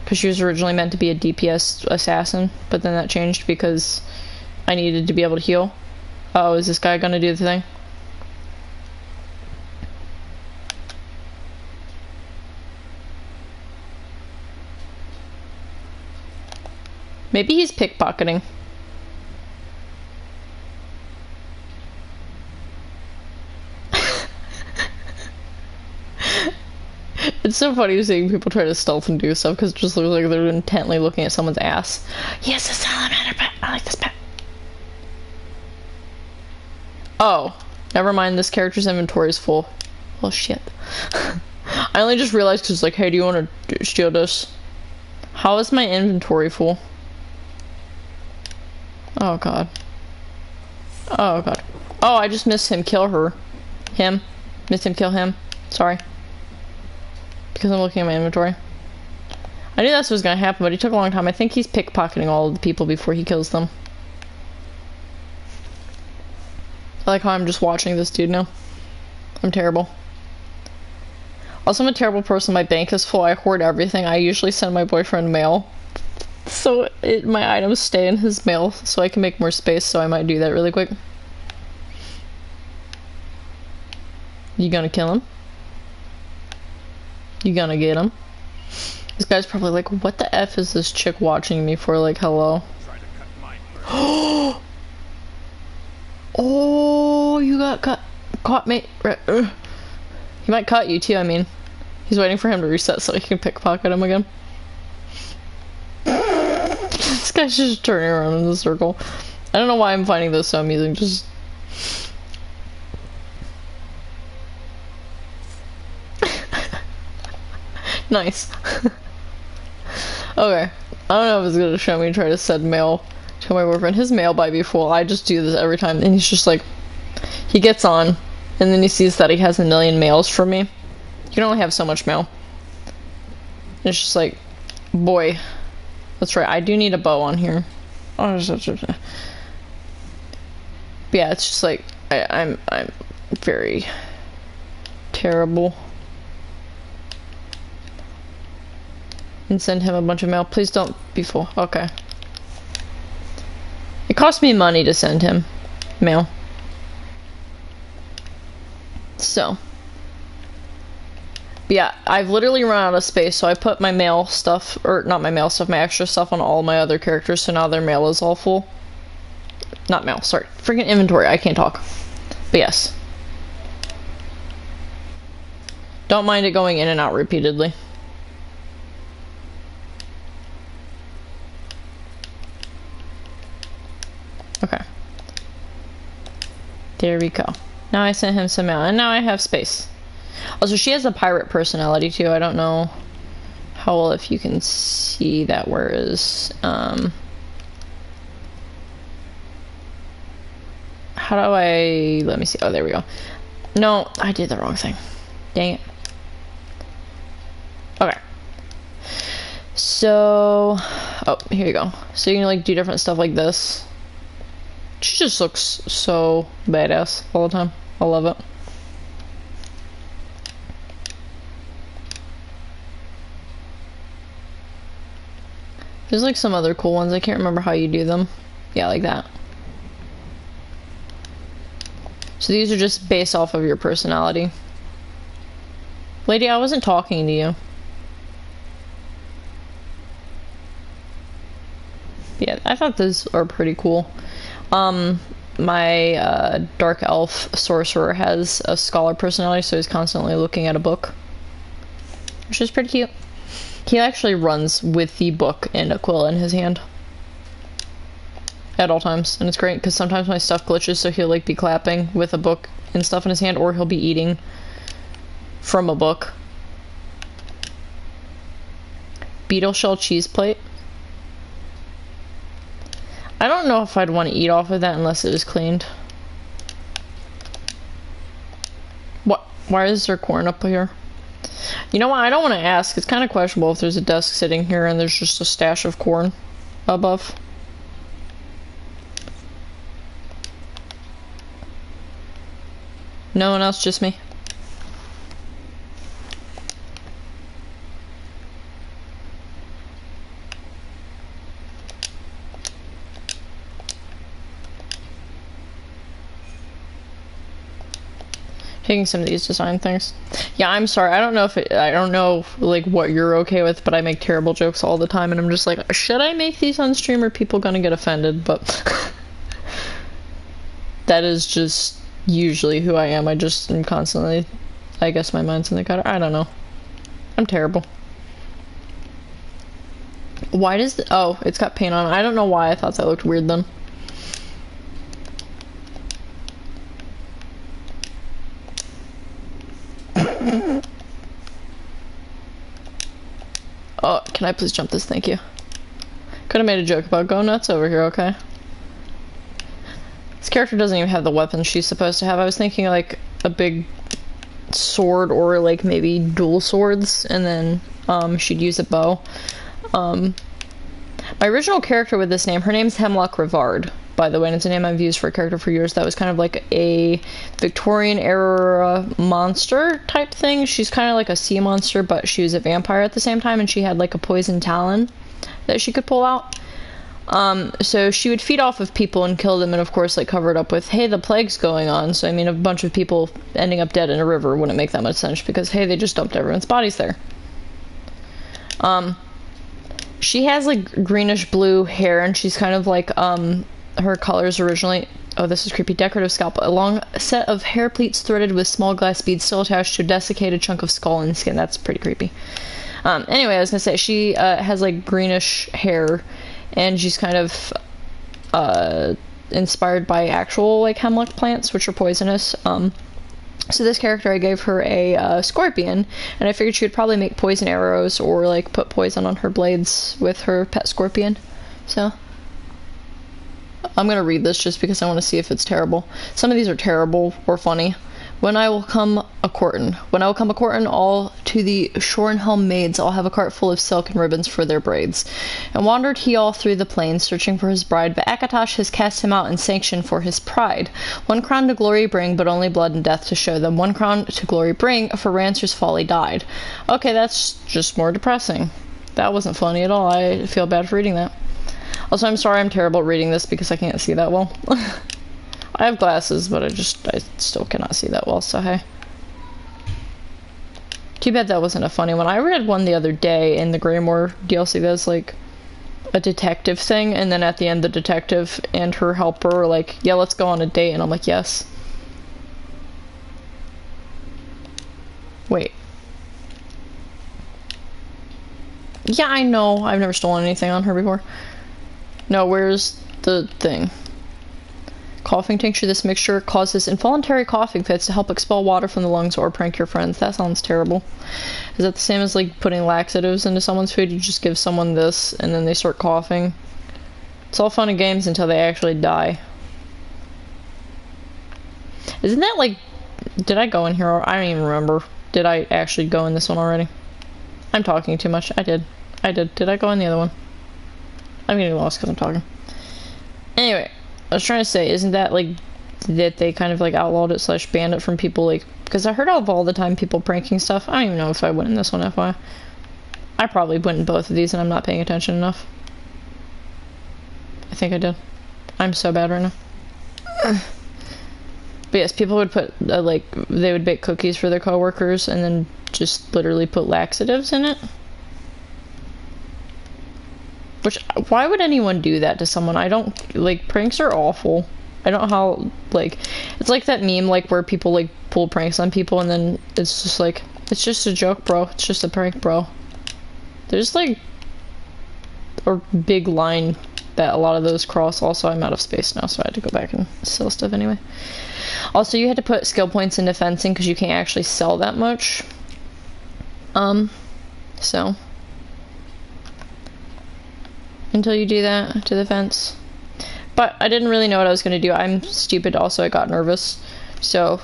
Because she was originally meant to be a DPS assassin, but then that changed because I needed to be able to heal. Oh, is this guy gonna do the thing? Maybe he's pickpocketing. It's so funny seeing people try to stealth and do stuff because it just looks like they're intently looking at someone's ass. Yes, a salamander pet. I like this pet. Oh, never mind. This character's inventory is full. Well, shit. I only just realized because, like, hey, do you want to steal this? How is my inventory full? Oh god. Oh god. Oh, I just missed him kill her. Him. Missed him kill him. Sorry. Because I'm looking at my inventory. I knew that's what was gonna happen, but he took a long time. I think he's pickpocketing all of the people before he kills them. I like how I'm just watching this dude now. I'm terrible. Also, I'm a terrible person. My bank is full. I hoard everything. I usually send my boyfriend mail. So my items stay in his mail so I can make more space, so I might do that really quick. You gonna kill him? You gonna get him? This guy's probably like, what the F is this chick watching me for? Like, hello? Oh, you got caught me. He might cut you too, I mean. He's waiting for him to reset so he can pickpocket him again. This guy's just turning around in a circle. I don't know why I'm finding this so amusing, just... Nice. Okay. I don't know if it's gonna show me try to send mail to my boyfriend. His mail might be full. I just do this every time, and he's just like... He gets on, and then he sees that he has 1 million mails from me. You can only have so much mail. And it's just like... Boy... That's right, I do need a bow on here. But yeah, it's just like I'm very terrible. and send him a bunch of mail. Please don't be full. Okay. It cost me money to send him mail. So. But yeah, I've literally run out of space, so I put my mail stuff, or not my mail stuff, my extra stuff on all my other characters, so now their mail is all full. Not mail, sorry. Freaking inventory, I can't talk. But yes. Don't mind it going in and out repeatedly. Okay. There we go. Now I sent him some mail, and now I have space. Also, she has a pirate personality too. I don't know how well if you can see that. Where is how do I, let me see. Oh, there we go. No, I did the wrong thing. Dang it. Okay. So, oh, here you go. So you can like do different stuff like this. She just looks so badass all the time. I love it. There's like some other cool ones. I can't remember how you do them. Yeah, like that. So these are just based off of your personality. Lady, I wasn't talking to you. Yeah, I thought those are pretty cool. My dark elf sorcerer has a scholar personality, so he's constantly looking at a book, which is pretty cute. He actually runs with the book and a quill in his hand at all times, and it's great because sometimes my stuff glitches, so he'll like be clapping with a book and stuff in his hand, or he'll be eating from a book. Beetle shell cheese plate. I don't know if I'd want to eat off of that unless it was cleaned. What? Why is there corn up here? You know what? I don't want to ask. It's kind of questionable if there's a desk sitting here and there's just a stash of corn above. No one else, just me. Taking some of these design things. Yeah, I'm sorry. I don't know if I don't know like what you're okay with, but I make terrible jokes all the time, and I'm just like, should I make these on stream? Or are people gonna get offended? But that is just usually who I am. I just am constantly, I guess my mind's in the gutter. I don't know. I'm terrible. Why does the, oh, it's got paint on it. I don't know why I thought that looked weird then. Oh, can I please jump this? Thank you. Could have made a joke about go nuts over here, okay? This character doesn't even have the weapons she's supposed to have. I was thinking like a big sword or like maybe dual swords, and then she'd use a bow. My original character with this name, her name's Hemlock Rivard, by the way, and it's a name I've used for a character for years. That was kind of like a Victorian era monster type thing. She's kind of like a sea monster, but she was a vampire at the same time, and she had like a poison talon that she could pull out. So she would feed off of people and kill them, and of course like cover it up with, hey, the plague's going on. So I mean, a bunch of people ending up dead in a river wouldn't make that much sense because, hey, they just dumped everyone's bodies there. She has like greenish blue hair, and she's kind of like her colors originally, oh, this is creepy, decorative scalp, a long set of hair pleats threaded with small glass beads still attached to a desiccated chunk of skull and skin. That's pretty creepy. Anyway, I was gonna say she has like greenish hair, and she's kind of inspired by actual like hemlock plants, which are poisonous. So this character, I gave her a scorpion, and I figured she would probably make poison arrows or like put poison on her blades with her pet scorpion. So I'm gonna read this just because I want to see if it's terrible. Some of these are terrible or funny. When I will come a courtin, all to the Shorenhelm maids, I'll have a cart full of silk and ribbons for their braids. And wandered he all through the plains, searching for his bride, but Akatosh has cast him out in sanction for his pride. One crown to glory bring, but only blood and death to show them. One crown to glory bring, for Rancer's folly died. Okay, that's just more depressing. That wasn't funny at all. I feel bad for reading that. Also, I'm sorry I'm terrible at reading this because I can't see that well. I have glasses, but I still cannot see that well, so hey. Too bad that wasn't a funny one. I read one the other day in the Greymore DLC that's like a detective thing, and then at the end the detective and her helper were like, yeah, let's go on a date, and I'm like, yes. Wait. Yeah, I know. I've never stolen anything on her before. No, where's the thing? Coughing tincture. This mixture causes involuntary coughing fits to help expel water from the lungs or prank your friends. That sounds terrible. Is that the same as like putting laxatives into someone's food? You just give someone this and then they start coughing. It's all fun and games until they actually die. Isn't that like... Did I go in here? I don't even remember. Did I actually go in this one already? I'm talking too much. I did. Did I go in the other one? I'm getting lost because I'm talking. Anyway. I was trying to say, isn't that like that they kind of like outlawed it / banned it from people, like, because I heard of all the time people pranking stuff. I don't even know if I went in this one, FYI. I probably went in both of these and I'm not paying attention enough. I think I did. I'm so bad right now. But yes, people would put like, they would bake cookies for their coworkers and then just literally put laxatives in it. Which, why would anyone do that to someone? I don't, like, pranks are awful. I don't know how, like, it's like that meme, like, where people, like, pull pranks on people and then it's just like, it's just a joke, bro. It's just a prank, bro. There's, like, a big line that a lot of those cross. Also, I'm out of space now, so I had to go back and sell stuff anyway. Also, you had to put skill points into fencing because you can't actually sell that much. So... until you do that to the fence. But I didn't really know what I was going to do. I'm stupid also. I got nervous. So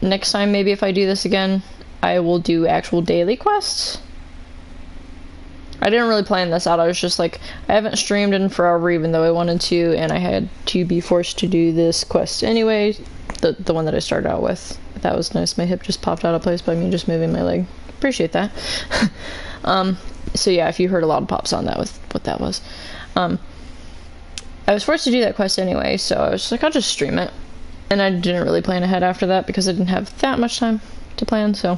next time maybe if I do this again, I will do actual daily quests. I didn't really plan this out. I was just like, I haven't streamed in forever even though I wanted to, and I had to be forced to do this quest anyway. The one that I started out with. That was nice. My hip just popped out of place by me just moving my leg. Appreciate that. So yeah, if you heard a lot of pops on that, was what that was. I was forced to do that quest anyway, so I was just like, I'll just stream it. And I didn't really plan ahead after that because I didn't have that much time to plan, so.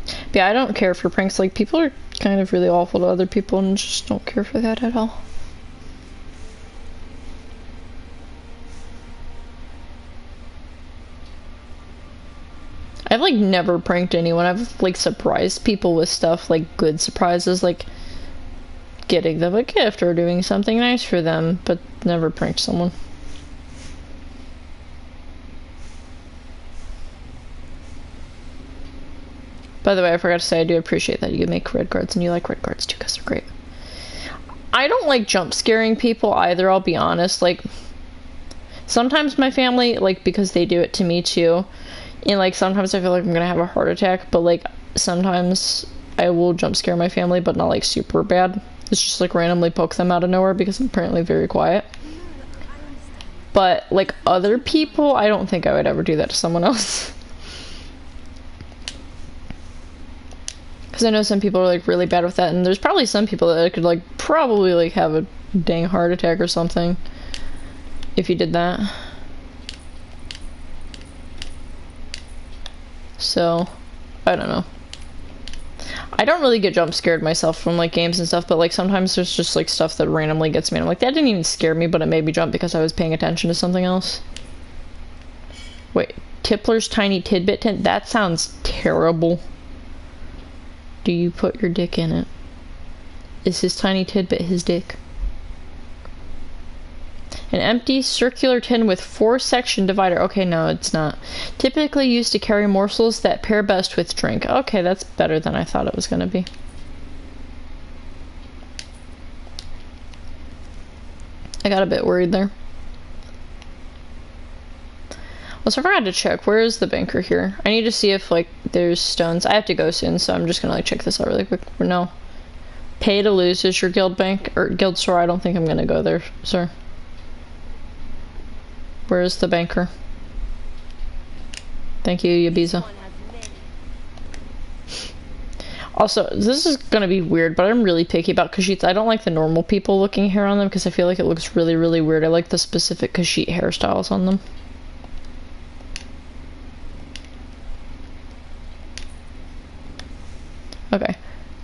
But yeah, I don't care for pranks. Like, people are kind of really awful to other people and just don't care for that at all. I've like never pranked anyone. I've like surprised people with stuff, like good surprises, like getting them a gift or doing something nice for them, but never pranked someone. By the way, I forgot to say I do appreciate that you make red cards and you like red cards too because they're great. I don't like jump scaring people either, I'll be honest. Like, sometimes my family, like, because they do it to me too, and like sometimes I feel like I'm gonna have a heart attack, but like sometimes I will jump scare my family, but not like super bad. It's just like randomly poke them out of nowhere because I'm apparently very quiet. But like other people, I don't think I would ever do that to someone else. Because I know some people are like really bad with that, and there's probably some people that could like probably like have a dang heart attack or something if you did that. So, I don't know. I don't really get jump scared myself from like games and stuff, but like sometimes there's just like stuff that randomly gets me and I'm like, that didn't even scare me, but it made me jump because I was paying attention to something else. Wait, Tippler's Tiny Tidbit Tent? That sounds terrible. Do you put your dick in it? Is his tiny tidbit his dick? An empty circular tin with 4-section divider. Okay, no, it's not. Typically used to carry morsels that pair best with drink. Okay, that's better than I thought it was going to be. I got a bit worried there. Also, I forgot to check. Where is the banker here? I need to see if, like, there's stones. I have to go soon, so I'm just gonna, like, check this out really quick. No. Pay to lose is your guild bank, or guild store. I don't think I'm gonna go there, sir. Where is the banker? Thank you, Yabiza. Also, this is gonna be weird, but I'm really picky about Kashites. I don't like the normal people looking hair on them because I feel like it looks really, really weird. I like the specific Kashit hairstyles on them. Okay.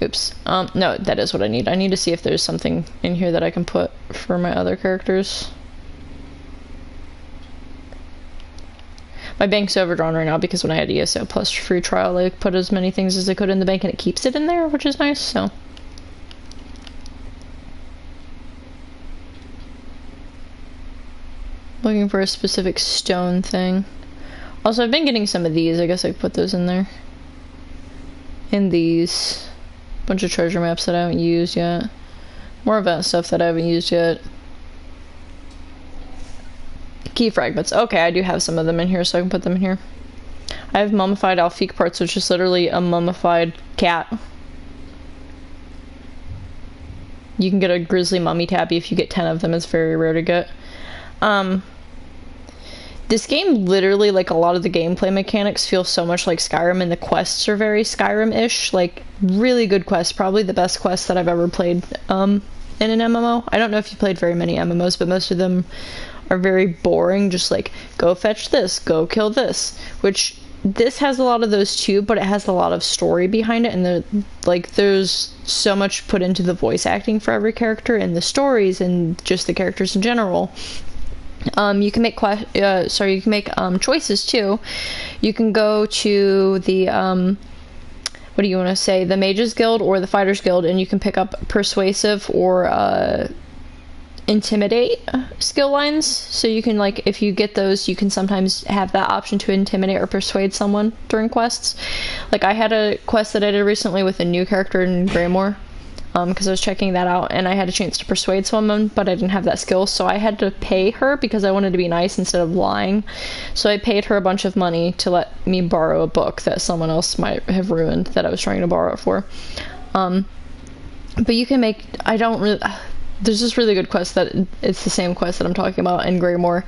Oops. No, that is what I need. I need to see if there's something in here that I can put for my other characters. My bank's overdrawn right now because when I had ESO Plus free trial, I put as many things as I could in the bank and it keeps it in there, which is nice, so. Looking for a specific stone thing. Also, I've been getting some of these. I guess I could put those in there. And these. Bunch of treasure maps that I haven't used yet. More event stuff that I haven't used yet. Key fragments. Okay, I do have some of them in here, so I can put them in here. I have mummified Alfique parts, which is literally a mummified cat. You can get a grizzly mummy tabby if you get 10 of them. It's very rare to get. This game literally, like, a lot of the gameplay mechanics feel so much like Skyrim, and the quests are very Skyrim-ish. Like, really good quests. Probably the best quest that I've ever played in an MMO. I don't know if you played very many MMOs, but most of them are very boring. Just like, go fetch this, go kill this. Which, this has a lot of those too, but it has a lot of story behind it, and there's so much put into the voice acting for every character, and the stories, and just the characters in general. You can make choices too. You can go to the what do you want to say, the Mages Guild or the Fighters Guild, and you can pick up Persuasive or Intimidate skill lines. So you can, like, if you get those, you can sometimes have that option to intimidate or persuade someone during quests. Like, I had a quest that I did recently with a new character in Greymore. Because I was checking that out, and I had a chance to persuade someone, but I didn't have that skill, so I had to pay her because I wanted to be nice instead of lying. So I paid her a bunch of money to let me borrow a book that someone else might have ruined that I was trying to borrow it for. But you can make, there's this really good quest that, it's the same quest that I'm talking about in Greymore.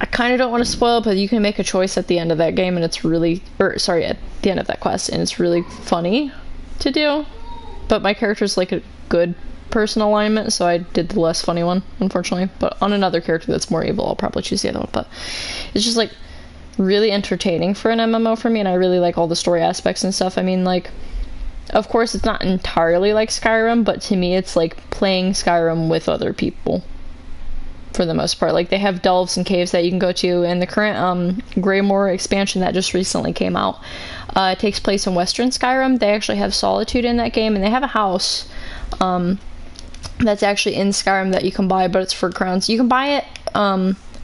I kind of don't want to spoil it, but you can make a choice at the end of that game, and it's really, at the end of that quest, and it's really funny to do. But my character's like a good person alignment, so I did the less funny one, unfortunately. But on another character that's more evil, I'll probably choose the other one. But it's just, like, really entertaining for an MMO for me, and I really like all the story aspects and stuff. I mean, like, of course it's not entirely like Skyrim, but to me it's like playing Skyrim with other people, for the most part. Like, they have delves and caves that you can go to, and the current Greymore expansion that just recently came out takes place in Western Skyrim. They actually have Solitude in that game, and they have a house that's actually in Skyrim that you can buy, but it's for crowns. You can buy it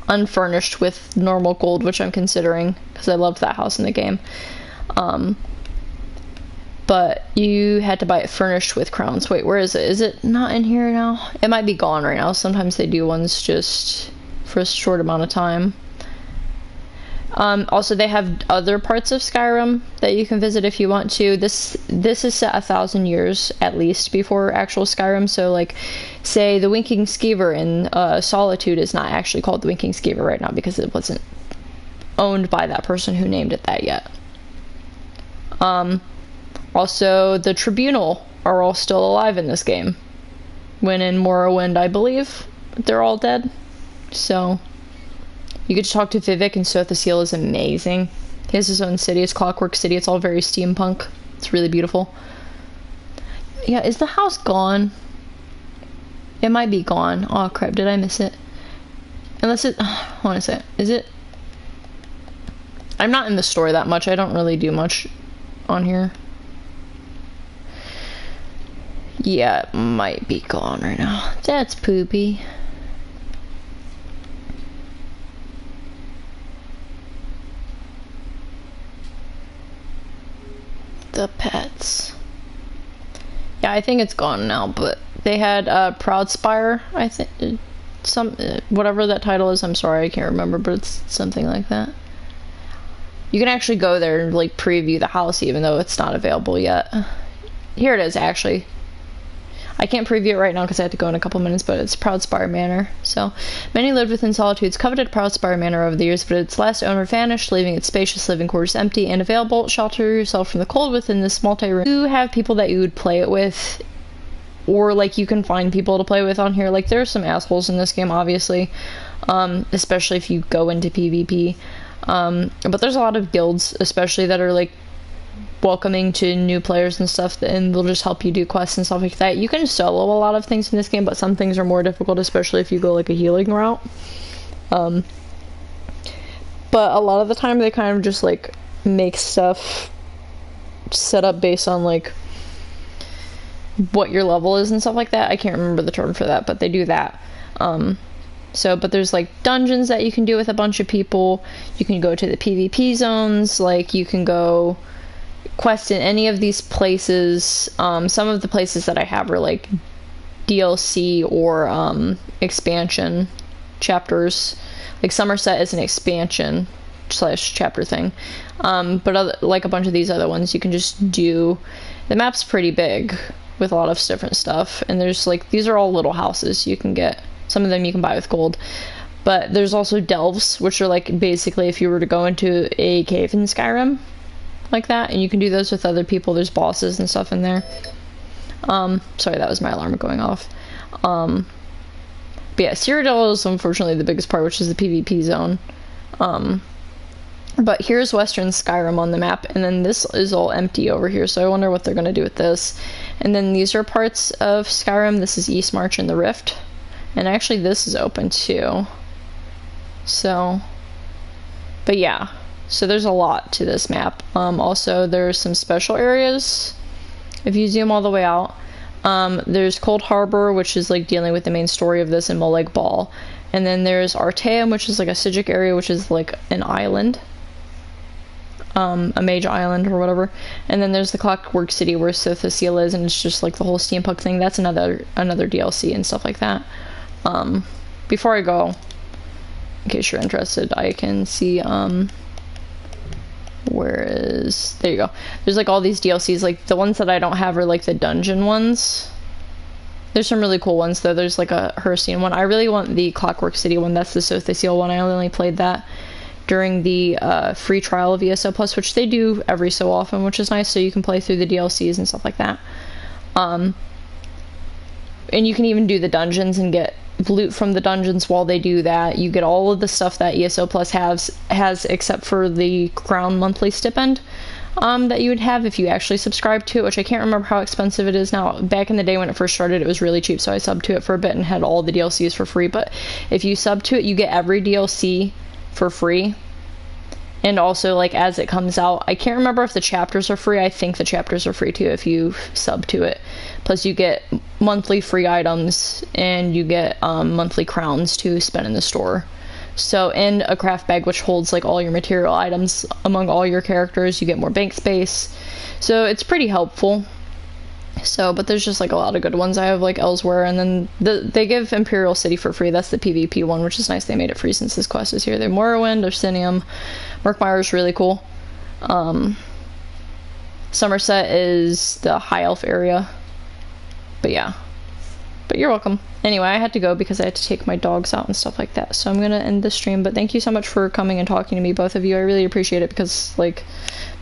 unfurnished with normal gold, which I'm considering, because I loved that house in the game. But you had to buy it furnished with crowns. Wait, where is it? Is it not in here now? It might be gone right now. Sometimes they do ones just for a short amount of time. Also, they have other parts of Skyrim that you can visit if you want to. This is set 1,000 years at least before actual Skyrim. So, like, say the Winking Skeever in Solitude is not actually called the Winking Skeever right now because it wasn't owned by that person who named it that yet. Also, the Tribunal are all still alive in this game. When in Morrowind, I believe, they're all dead. So, you get to talk to Vivek, and Sothasiel is amazing. He has his own city. It's Clockwork City. It's all very steampunk. It's really beautiful. Yeah, is the house gone? It might be gone. Oh, crap. Did I miss it? Unless it... I want to say it. Is it... I'm not in the store that much. I don't really do much on here. Yeah, it might be gone right now. That's poopy. The pets. Yeah, I think it's gone now, but they had Proudspire, I think, whatever that title is. I'm sorry, I can't remember, but it's something like that. You can actually go there and, like, preview the house even though it's not available yet. Here it is, actually. I can't preview it right now because I had to go in a couple minutes, but it's Proudspire Manor. So, many lived within Solitude's coveted Proudspire Manor over the years, but its last owner vanished, leaving its spacious living quarters empty and available. Shelter yourself from the cold within this multi-room. You have people that you would play it with, or like you can find people to play with on here. Like, there are some assholes in this game, obviously, especially if you go into PvP. But there's a lot of guilds, especially that are like welcoming to new players and stuff, and they'll just help you do quests and stuff like that. You can solo a lot of things in this game, but some things are more difficult, especially if you go like a healing route. But a lot of the time they kind of just like make stuff set up based on like what your level is and stuff like that. I can't remember the term for that, but they do that. But there's like dungeons that you can do with a bunch of people. You can go to the PvP zones, like you can go quest in any of these places. Some of the places that I have are like DLC or expansion chapters. Like Somerset is an expansion / chapter thing. But like a bunch of these other ones, you can just do. The map's pretty big with a lot of different stuff, and there's like, these are all little houses you can get. Some of them you can buy with gold. But there's also delves, which are like basically if you were to go into a cave in Skyrim, like that, and you can do those with other people. There's bosses and stuff in there. Sorry, that was my alarm going off. But yeah, Cyrodiil is unfortunately the biggest part, which is the PvP zone. But here's Western Skyrim on the map, and then this is all empty over here, so I wonder what they're going to do with this. And then these are parts of Skyrim. This is Eastmarch and the Rift. And actually this is open too. So, but yeah. So there's a lot to this map. Also, there's some special areas. If you zoom all the way out, there's Cold Harbor, which is like dealing with the main story of this, and Molag Bal. And then there's Artaeum, which is like a Sigic area, which is like an island. A mage island or whatever. And then there's the Clockwork City where Sothosil is, and it's just like the whole steampunk thing. That's another DLC and stuff like that. Before I go, in case you're interested, I can see, there you go. There's like all these DLCs, like the ones that I don't have are like the dungeon ones. There's some really cool ones though. There's like a Herstein one. I really want the Clockwork City one. That's the Sothosil one. I only played that during the free trial of ESO Plus, which they do every so often, which is nice, so you can play through the DLCs and stuff like that. And you can even do the dungeons and get loot from the dungeons while they do that. You get all of the stuff that ESO Plus has except for the Crown monthly stipend that you would have if you actually subscribe to it, which I can't remember how expensive it is now. Back in the day when it first started, it was really cheap, so I subbed to it for a bit and had all the DLCs for free. But if you sub to it, you get every DLC for free. And also, like, as it comes out, I can't remember if the chapters are free. I think the chapters are free too if you sub to it. Plus you get monthly free items, and you get monthly crowns to spend in the store. So, and a craft bag which holds like all your material items among all your characters. You get more bank space. So it's pretty helpful. So, but there's just like a lot of good ones. I have like Elsewhere, and then they give Imperial City for free. That's the PvP one, which is nice. They made it free since this quest is here. They have Morrowind, Orsinium, Murkmire is really cool. Somerset is the High Elf area. But yeah. But you're welcome. Anyway, I had to go because I had to take my dogs out and stuff like that. So I'm gonna end the stream. But thank you so much for coming and talking to me, both of you. I really appreciate it because like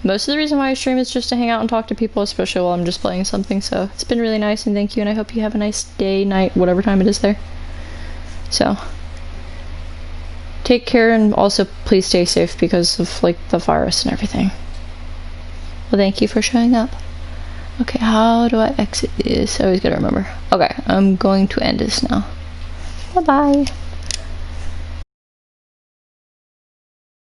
most of the reason why I stream is just to hang out and talk to people, especially while I'm just playing something. So it's been really nice, and thank you, and I hope you have a nice day, night, whatever time it is there. So take care, and also please stay safe because of like the virus and everything. Well, thank you for showing up. Okay, how do I exit this? I always gotta remember. Okay, I'm going to end this now. Bye-bye.